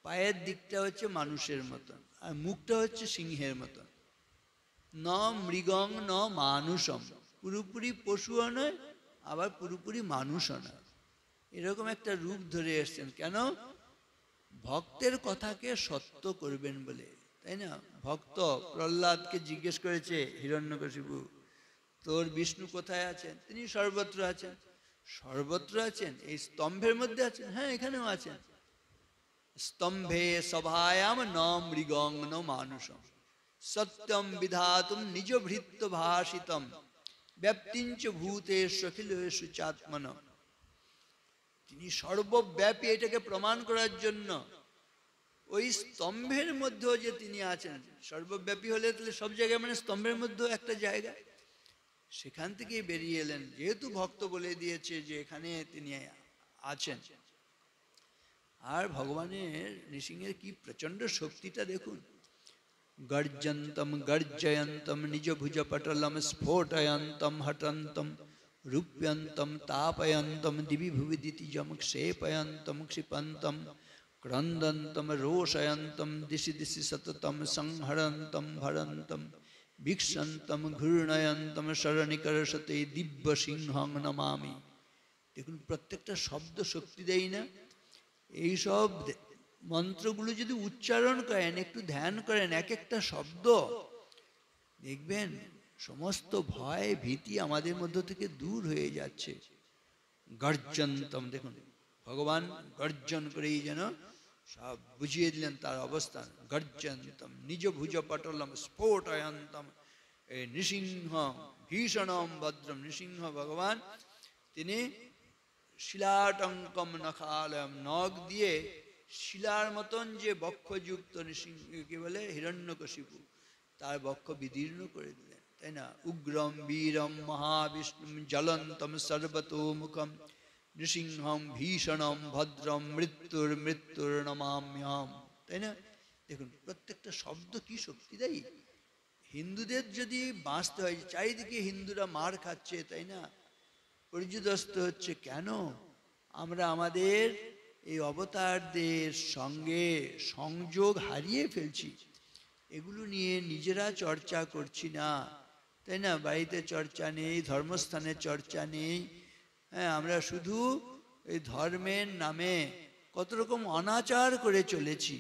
Speaker 1: পায়ের দিকটা হচ্ছে মানুষের মতন, আর মুখটা হচ্ছে সিংহের মতন। ন মৃগং ন মানুষম, পুরোপুরি পশুও নয়, আবার পুরোপুরি মানুষও নয়, এরকম একটা রূপ ধরে এসছেন। কেন? ভক্তের কথাকে সত্য করবেন বলে, তাই না? ভক্ত প্রহ্লাদকে জিজ্ঞেস করেছে হিরণ্যকশিপু, তোর বিষ্ণু কোথায় আছেন? তিনি সর্বত্র আছেন। সর্বত্র আছেন? এই স্তম্ভের মধ্যে আছেন? হ্যাঁ, এখানেও আছেন। স্তম্ভে সভায়াম ন মৃগং ন মানুষম সত্যম বিধাতুম নিজ ভৃত্য ভাষিতম ব্যাপ্তিঞ্চ ভূতেষু অখিলেষু চাত্মন। তিনি সর্বব্যাপী, এটাকে প্রমাণ করার জন্য ওই স্তম্ভের মধ্যেও যে তিনি আছেন, সর্বব্যাপী হলে তাহলে সব জায়গায় মানে স্তম্ভের মধ্যেও একটা জায়গা, সেখান থেকেই বেরিয়ে এলেন। যেহেতু ভক্ত বলে দিয়েছে যে এখানে তিনি আছেন। আর ভগবানের নৃসিংহের কি প্রচন্ড শক্তিটা দেখুন। গর্জন্তম গর্জয়ন্তম নিজ ভুজ পটলম স্ফোটয়ন্তম হটন্তম রূপ্যন্তম তাপয়ন্তম দিবি ভুবি দিতিজম ক্ষেপয়ন্তম ক্ষিপন্তম ক্রন্দন্তম রোষয়ন্তম দিশি দিশি সততম সংহরন্তম ভরন্তম ভিক্ষন্তম ঘূর্ণয়ন্তম শরণিকরসতে দিব্য সিংহং নমামি। দেখুন প্রত্যেকটা শব্দ শক্তি দেয় না? এইসব মন্ত্রগুলো যদি উচ্চারণ করেন, একটু ধ্যান করেন, এক একটা শব্দ দেখবেন সমস্ত ভয় ভীতি আমাদের মধ্য থেকে দূর হয়ে যাচ্ছে। গর্জন্তম, দেখুন ভগবান গর্জন করেই যেন সব বুঝিয়ে দিলেন তার অবস্থান। গর্জন্তম নিজ ভুজ পটলম স্ফোটয়ন্তম, এই নৃসিংহ ভীষণম ভদ্রম। নৃসিংহ ভগবান তিনি শিলাটঙ্কম নখালয়ম, নখ দিয়ে শিলার মতন যে বক্ষযুক্ত নৃসিংহ, কি বলে হিরণ্যকশিপু, তার বক্ষ বিদীর্ণ করে দিলেন, তাই না? উগ্রম বীরম মহাবিষ্ণু জ্বলন্তম সর্বতোমুখম নৃসিংহম ভীষণম ভদ্রম মৃত্যুর নমাম্যহম, তাই না? দেখুন প্রত্যেকটা শব্দ কি শক্তিদায়ী। হিন্দুদের যদি বাঁচতে হয়, চারিদিকে হিন্দুরা মার খাচ্ছে, তাই না, পর্যুদস্ত হচ্ছে, কেন? আমরা আমাদের এই অবতারদের সঙ্গে সংযোগ হারিয়ে ফেলছি। এগুলো নিয়ে নিজেরা চর্চা করছি না, তাই না? বাড়িতে চর্চা নেই, ধর্মস্থানে চর্চা নেই। হ্যাঁ, আমরা শুধু এই ধর্মের নামে কত রকম অনাচার করে চলেছি,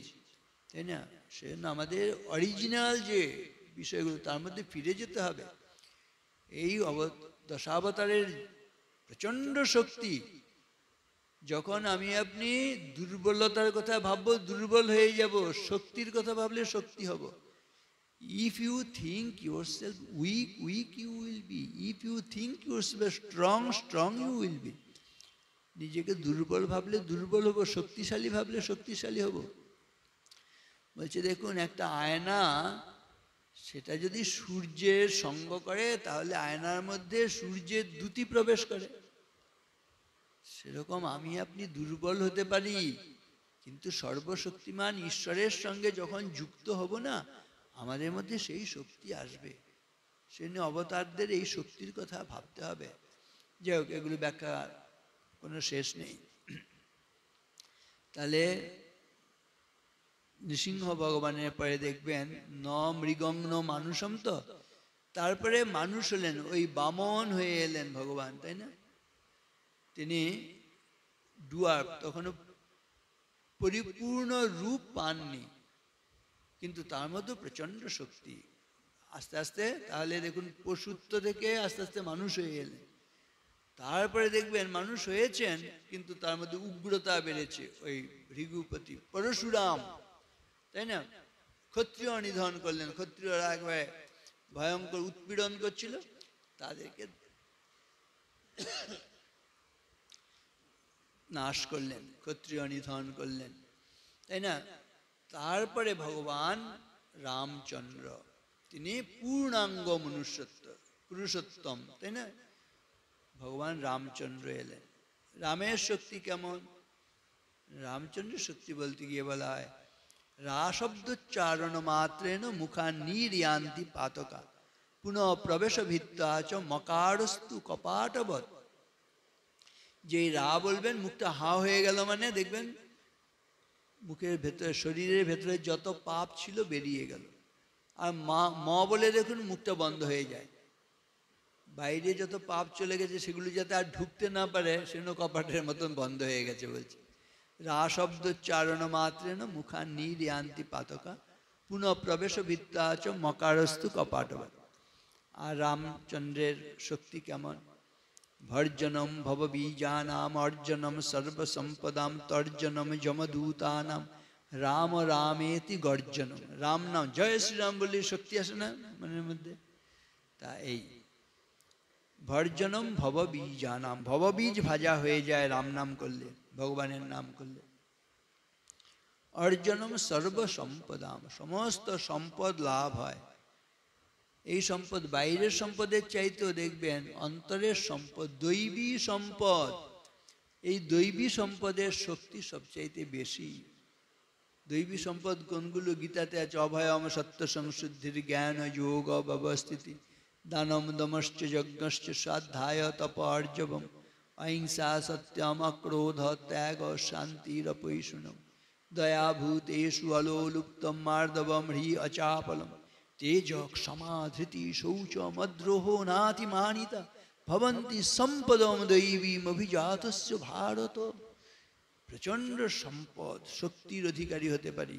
Speaker 1: তাই না? সেজন্য আমাদের অরিজিনাল যে বিষয়গুলো তার মধ্যে ফিরে যেতে হবে। এই দশাবতারের প্রচন্ড শক্তি। যখন আমি আপনি দুর্বলতার কথা ভাববো, দুর্বল হয়ে যাব, শক্তির কথা ভাবলে শক্তি হব। If you think yourself weak, weak you will be. If you think yourself strong, strong you will be. নিজেকে দুর্বল ভাবলে দুর্বল হব, শক্তিশালী ভাবলে শক্তিশালী হব। বলছে দেখুন একটা আয়না, সেটা যদি সূর্যের সঙ্গ করে তাহলে আয়নার মধ্যে সূর্যের দ্যুতি প্রবেশ করে। সেরকম আমি আপনি দুর্বল হতে পারি, কিন্তু সর্বশক্তিমান ঈশ্বরের সঙ্গে যখন যুক্ত হব না, আমাদের মধ্যে সেই শক্তি আসবে। সেজন্য অবতারদের এই শক্তির কথা ভাবতে হবে। যাই হোক, এগুলো ব্যাখ্যা কোনো শেষ নেই। তাহলে নৃসিংহ ভগবানের পরে দেখবেন ন মৃগং ন মানুষম, তো তারপরে মানুষ হলেন, ওই বামন হয়ে এলেন ভগবান, তাই না? তিনি ডুয়ার্ফ, তখনও পরিপূর্ণ রূপ পাননি, কিন্তু তার মধ্যে প্রচন্ড শক্তি। আস্তে আস্তে তাহলে দেখুন পশুত্ব থেকে আস্তে আস্তে মানুষ হয়ে এলেন। তারপরে দেখবেন মানুষ হয়েছেন, কিন্তু তার মধ্যে উগ্রতা বেড়েছে। ওই ভৃগুপতি পরশুরাম, তাই না, ক্ষত্রিয় নিধন করলেন। ক্ষত্রিয়রা একবারে ভয়ঙ্কর উৎপীড়ন করছিল, তাদেরকে নাশ করলেন, ক্ষত্রিয় নিধন করলেন, তাই না? তারপরে ভগবান রামচন্দ্র, তিনি পূর্ণাঙ্গ মনুষ্যত্ব পুরুষোত্তম, তাই না? ভগবান রামচন্দ্র এলেন। রামের শক্তি কেমন? রামচন্দ্রের শক্তি বলতে গিয়ে বলা হয় রা শব্দোচ্চারণ মাত্রেণ মুখা নির্যান্তি পাতকা পুনঃ প্রবেশ ভিত্তা চ মকারস্তু কপাটবৎ। যেই রা বলবেন মুখটা হা হয়ে গেল, মানে দেখবেন মুখের ভেতরে, শরীরের ভেতরে যত পাপ ছিল বেরিয়ে গেল। আর ম বলে দেখুন মুখটা বন্ধ হয়ে যায়। বাইরে যত পাপ চলে গেছে সেগুলো যাতে আর ঢুকতে না পারে, সেজন্য কপাটের মতন বন্ধ হয়ে গেছে বলছে। রা শব্দোচ্চারণ মাত্রেণ মুখা নির্যান্তি পাতকা পুনঃ প্রবেশ ভিত্তা চ মকারস্তু কপাটবৎ। আর রামচন্দ্রের শক্তি কেমন? ভর্জনম ভববীজানাম অর্জনম সর্বসম্পদাম তর্জনম যমদূতানাম রাম রামেতি গর্জনম। রাম নাম, জয় শ্রীরাম বললে শক্তি আসে না মনের মধ্যে? তা এই ভর্জনম ভববীজানাম, ভববীজ ভাজা হয়ে যায় রাম নাম করলে, ভগবানের নাম করলে। অর্জনম সর্ব সম্পদাম, সমস্ত সম্পদ লাভ হয়। এই সম্পদ বাইরের সম্পদের চাইতেও দেখবেন অন্তরের সম্পদ, দৈবী সম্পদ, এই দৈবী সম্পদের শক্তি সবচাইতে বেশি। দৈবী সম্পদ কোনগুলো? গীতাতে আছে, অভয়ম সত্য সংশুদ্ধির জ্ঞান যোগ ব্যবস্থিতি দানম দমশ্চ যজ্ঞশ্চ স্বাধ্যায় তপ আর্জবম অহিংসা সত্যম অক্রোধ ত্যাগ শান্তিরপৈশুনম দয়া ভূতেষু অলোলুপ্তম মার্দবম হ্রি অচাপলম তেজ ক্ষমা ধৃতি শৌচ মদ্রোহ নাতিমানিতা ভবন্তি সম্পদম দৈবীম অভিজাতস্য ভারত। প্রচণ্ড সম্পদ, শক্তির অধিকারী হতে পারি,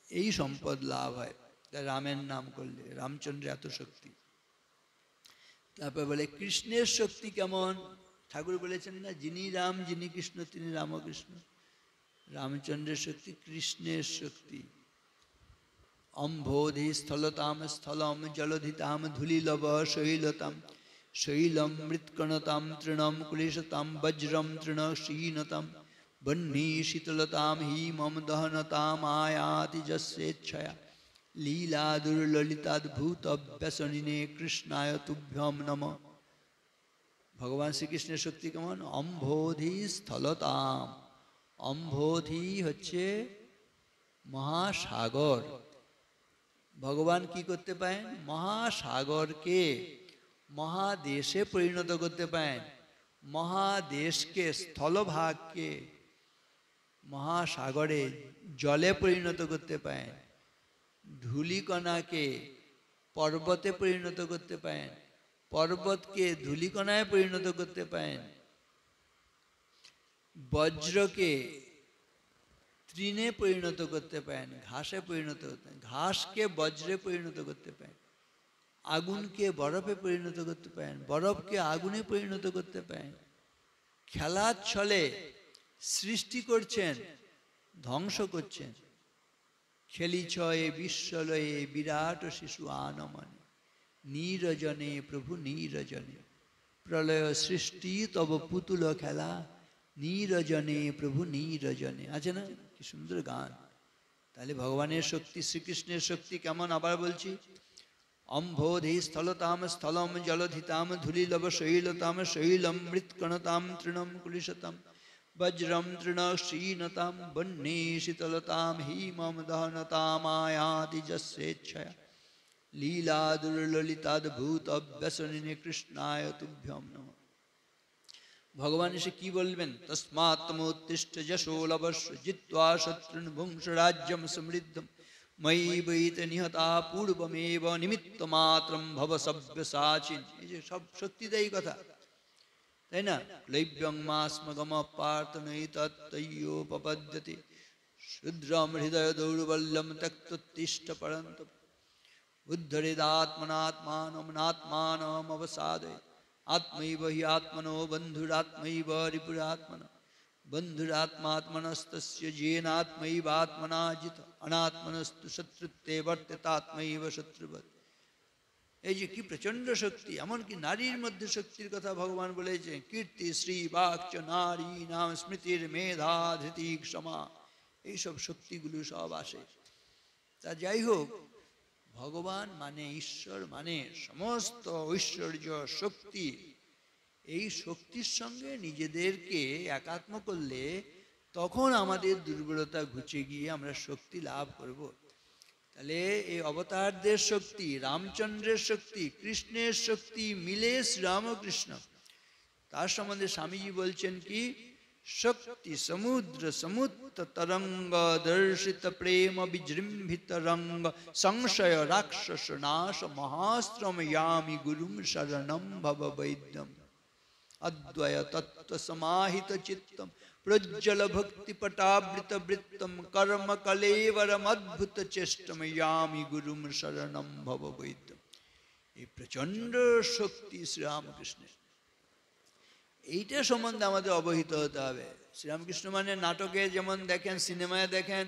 Speaker 1: এই সম্পদ লাভ হয়। তাই রামের নাম করলে, রামচন্দ্রের এত শক্তি। তারপর বলে কৃষ্ণের শক্তি কেমন? ঠাকুর বলেছেন না, যিনি রাম যিনি কৃষ্ণ তিনি রামকৃষ্ণ। রামচন্দ্রের শক্তি, কৃষ্ণের শক্তি। অম্বোধি স্থলতাম স্থলম জলধিতাম ধুলিলব শৈলতাম শৈলম মৃৎকণতাম তৃণম কুলিশতাম বজ্রম তৃণ ক্ষীণতাম বহ্নি শীতলতাম হিমম দহনতাম আয়াতি যস্যেচ্ছয়া লীলা দুর্ললিতাদ্ভুত ব্যসনিনে কৃষ্ণায় তুভ্যম নম। ভগবান শ্রীকৃষ্ণের শক্তি কেমন? অম্বোধি স্থলতাম। অম্বোধি হচ্ছে মহাসাগর। ভগবান কি করতে পারেন? মহাসাগরকে মহাদেশে পরিণত করতে পারেন, মহাদেশকে স্থলভাগকে মহাসাগরে জলে পরিণত করতে পারেন, ধূলিকণাকে পর্বতে পরিণত করতে পারেন, পর্বতকে ধূলিকণায় পরিণত করতে পারেন, বজ্রকে তৃণে পরিণত করতে পারেন, ঘাসে পরিণত করতে পারেন, ঘাসকে বজ্রে পরিণত করতে পারেন, আগুনকে বরফে পরিণত করতে পারেন, বরফকে আগুনে পরিণত করতে পারেন। খেলার ছলে সৃষ্টি করছেন, ধ্বংস করছেন। খেলিছ এ বিশ্বলয়ে বিরাট শিশু আনমনে নীরজনে প্রভু নীরজনে প্রলয় সৃষ্টি তব পুতুল খেলা নীরজনে প্রভু নীরজনে। আছে না, কি সুন্দর গান। তাহলে ভগবানের শক্তি, শ্রীকৃষ্ণের শক্তি কেমন? আবার বলছি, অম্বোধি স্থলতাম স্থলম জলধিতাম ধুলিলব শৈলতাম শৈলম মৃৎকণতাম তৃণম কুলিশতাম বজ্রম তৃণ ক্ষীণতাম বহ্নি শীতলতাম হিমম দহনতাম আয়াতি যস্যেচ্ছয়া লীলা দুর্ললিতাদ্ভুত ব্যসনিনে কৃষ্ণায় তুভ্যম নমঃ। ভগবান এসে কি বলবেন? তস্মাৎ তমোত্তিষ্ঠ যশো লভস্ব জিত্বা শত্রুন ভুংস রাজ্যম সমৃদ্ধম ময়ি বৈত নিহতা পূর্বমেব নিমিত্ত মাত্রম ভব সব্যসাচিন। এই যে সব শক্তিদায়ী কথা, তাই না? ক্লৈব্যং মাস্মগম পার্থ নৈতত্তয়োপপদ্যতে শুদ্রম হৃদয় দৌর্বল্যম ত্যক্তোত্তিষ্ঠ পরন্তপ উদ্ধরেদাত্মনাত্মানম নাত্মানম অবসাদয়ে आत्मैव हि आत्मनो बन्धुरात्मैव रिपुरात्मनः बन्धुरात्मात्मनस्तस्य येनात्मैवात्मना जित अनात्मनस्तु शत्रुत्वे वर्तेतात्मैव शत्रुवत्। এই যে কি প্রচণ্ড শক্তি! এমনকি নারীর মধ্যে শক্তির কথা ভগবান বলেছেন, কীর্তি শ্রী বাক্য নারী নাম স্মৃতির মেধা ধৃতি ক্ষমা, এইসব শক্তিগুলো সব আসে। তা যাই হোক, ভগবান মানে ঈশ্বর, মানে সমস্ত ঐশ্বর্য শক্তি। এই শক্তির সঙ্গে নিজেদেরকে একাত্ম করলে তখন আমাদের দুর্বলতা ঘুচে গিয়ে আমরা শক্তি লাভ করব। তাহলে এই অবতারদের শক্তি, রামচন্দ্রের শক্তি, কৃষ্ণের শক্তি মিলে শ্রীরামকৃষ্ণ। তার সম্বন্ধে স্বামীজি বলছেন কি, শক্তি সমুদ্র সমুত্ত তরঙ্গ দর্শিত প্রেম বিজৃম্ভিত রঙ্গ সংশয় রাক্ষস নাশ মহাস্ত্রম यामि गुरुं शरणं भव वैद्यम अद्वय तत्व समाहित चित्तम प्रज्वल भक्ति पटावृत वृत्तम कर्म कलेवरम अद्भुत चेष्टम यामि गुरुं शरणं भव वैद्यम। এই প্রচণ্ড শক্তি শ্রীরামকৃষ্ণের, এইটা সম্বন্ধে আমাদের অবহিত হতে হবে। শ্রীরামকৃষ্ণ মানে নাটকে যেমন দেখেন, সিনেমায় দেখেন,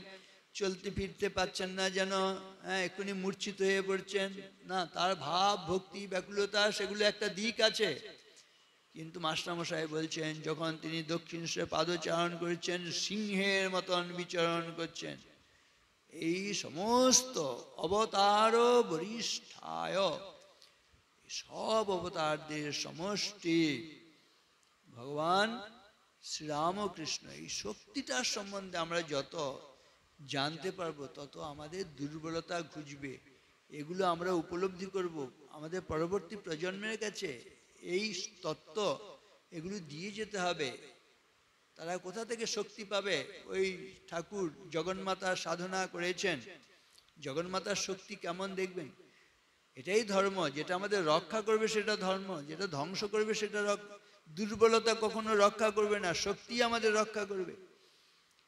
Speaker 1: চলতে ফিরতে পাচ্ছেন না, যেন এক্ষুনি মূর্ছিত হয়ে পড়ছেন, না, তার ভাব ভক্তি ব্যাকুলতা সেগুলো একটা দিক আছে। কিন্তু মাস্টারমশাই বলছেন যখন তিনি দক্ষিণেশ্বরে পাদচারণ করছেন সিংহের মতন বিচরণ করছেন। এই সমস্ত অবতার বরিষ্ঠায়, সব অবতারদের সমষ্টি ভগবান শ্রীরামকৃষ্ণ। এই শক্তিটার সম্বন্ধে আমরা যত জানতে পারবো তত আমাদের দুর্বলতা ঘুচবে। এগুলো আমরা উপলব্ধি করব। আমাদের পরবর্তী প্রজন্মের কাছে এই তত্ত্ব এগুলো দিয়ে যেতে হবে। তারা কোথা থেকে শক্তি পাবে? ওই ঠাকুর জগন্মাতার সাধনা করেছেন, জগন্মাতার শক্তি কেমন দেখবেন। এটাই ধর্ম, যেটা আমাদের রক্ষা করবে সেটা ধর্ম, যেটা ধ্বংস করবে সেটা দুর্বলতা কখনো রক্ষা করবে না, শক্তি আমাদের রক্ষা করবে।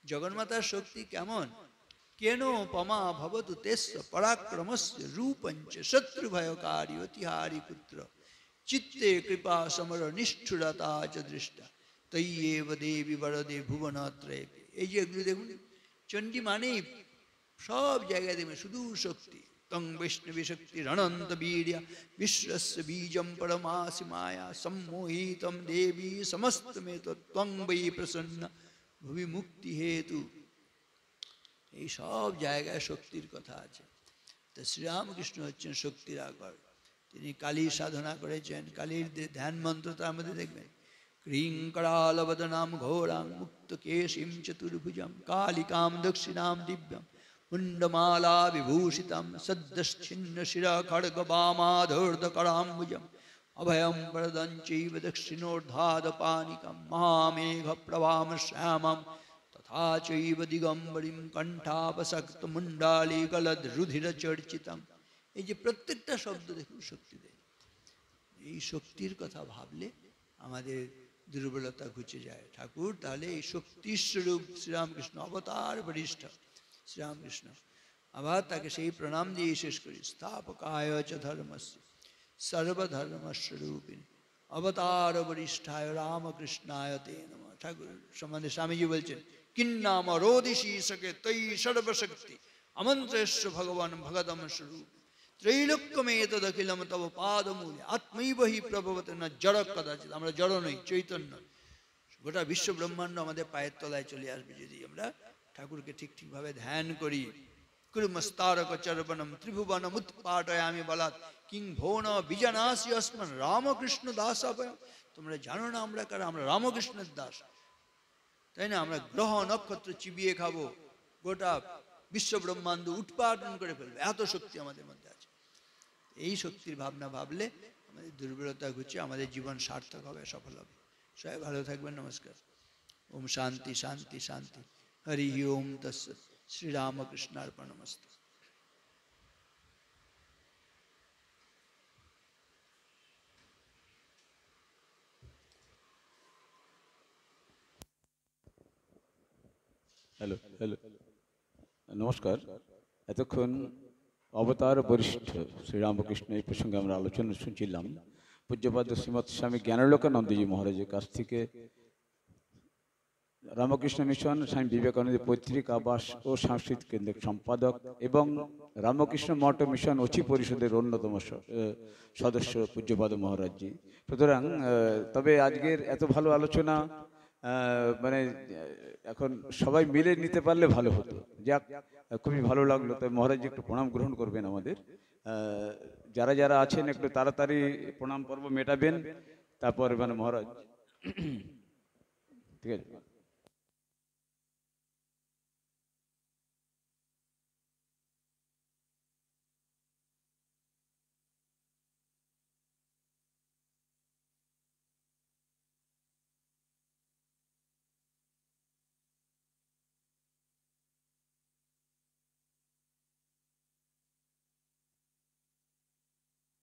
Speaker 1: জগন্মাতার শক্তি কেমন? কেন পমা ভবতু তেস্য পরাক্রমস্য রূপঞ্চ শত্রু ভয়কারী অতিহারী পুত্র চিত্তে কৃপা সমর নিষ্ঠুরতা চ দৃষ্টা তৈয়েব দেবী বরদে ভুবনত্রয়ে। এই যে এগুলো দেখুন, চণ্ডী মানেই সব জায়গায় দেখবেন শুধু শক্তি। তং বৈষ্ণবী শক্তির অনন্ত বীর্য বিশ্বস্য বীজম পরমাসি মায়া সম্মোহিতম দেবী সমস্তমেত ত্বং বৈ প্রসন্ন ভুবি মুক্তি হেতু। এই সব জায়গায় শক্তির কথা আছে। তো শ্রীরামকৃষ্ণ হচ্ছেন শক্তির আগর। তিনি কালীর সাধনা করেছেন, কালীর ধ্যান মন্ত্র তার মধ্যে দেখবেন ক্রিং করালবদনাম ঘোরাং মুক্ত কেশিম চতুর্ভুজম কালিকাম দক্ষিণাম দিব্যম মুন্ডমালা বিভূষিতম সদ্দশ্ছিন্ন শিরা খড়গ বামাধূর্ধ করাম্বুজম অভয়ম বরদং চৈব দক্ষিণোর্ধাদ পানিকম মহামেঘ প্রভাম শ্যামম তথা চৈব দিগম্বরীম কণ্ঠাপসক্ত মুন্ডালী গলদ রুধির চর্চিতম। এই যে প্রত্যেকটা শব্দ দেখুন শক্তি দেয়। এই শক্তির কথা ভাবলে আমাদের দুর্বলতা ঘুচে যায়। ঠাকুর তাহলে এই শক্তির স্বরূপ শ্রীরামকৃষ্ণ, অবতার বরিষ্ঠ শ্রীরামকৃষ্ণ। আবার তাকে সেই প্রণাম দিয়ে শেষ করি। স্থাপকায় চ ধর্মস্য সর্বধর্মস্বরূপিণী অবতার বরিষ্ঠায় রামকৃষ্ণায় তে নমঃ। ঠাকুর সম্বন্ধে স্বামীজি বলছেন কিন্নাম রোদিশি সকে তৈ সর্বশক্তি আমন্ত্রেশ্ব ভগবান ভগতম স্বরূপ ত্রৈলোক্যমেত দখিলম তব পাদমূলে আত্মৈব হি প্রভবতে না জড় কদাচিৎ। আমরা জড় নই, চৈতন্য। গোটা বিশ্ব ব্রহ্মাণ্ড আমাদের পায়ের তলায় চলে আসবে যদি আমরা ঠাকুরকে ঠিক ঠিকভাবে ধ্যান করি। কুর্মস্তারক চর্বণম ত্রিভুবনম উৎপাটয়ামি বলাৎ কিং ভোন বিজানাসি অস্মন রামকৃষ্ণ দাস অভয়। তোমরা জানো না আমরা কারা? আমরা রামকৃষ্ণের দাস, তাই না? আমরা গ্রহ নক্ষত্র চিবিয়ে খাবো, গোটা বিশ্ব ব্রহ্মাণ্ড উৎপাদন করে ফেলবে, এত শক্তি আমাদের মধ্যে আছে। এই শক্তির ভাবনা ভাবলে আমাদের দুর্বলতা ঘুচে আমাদের জীবন সার্থক হবে, সফল হবে। সবাই ভালো থাকবেন। নমস্কার। ওম শান্তি শান্তি শান্তি। হরি ওম তৎসৎ। শ্রীরামকৃষ্ণার্পণমস্তু।
Speaker 2: হ্যালো হ্যালো নমস্কার। এতক্ষণ অবতার বরিষ্ঠ শ্রীরামকৃষ্ণ এই প্রসঙ্গে আমরা আলোচনা শুনছিলাম। পূজ্যপাদ শ্রীমৎ স্বামী জ্ঞানালোকানন্দজি মহারাজের কাছ থেকে রামকৃষ্ণ মিশন স্বামী বিবেকানন্দ পৈতৃক আবাস ও সাংস্কৃতিক কেন্দ্রের সম্পাদক এবং রামকৃষ্ণ মঠ মিশন অচি পরিষদের অন্যতম সদস্য পূজ্যপাদ মহারাজজি। সুতরাং তবে আজকের এত ভালো আলোচনা মানে এখন সবাই মিলে নিতে পারলে ভালো হতো। যাক, খুবই ভালো লাগলো। তবে মহারাজ একটু প্রণাম গ্রহণ করবেন আমাদের। যারা যারা আছেন একটু তাড়াতাড়ি প্রণাম পর্ব মেটাবেন, তারপর মানে মহারাজ ঠিক আছে।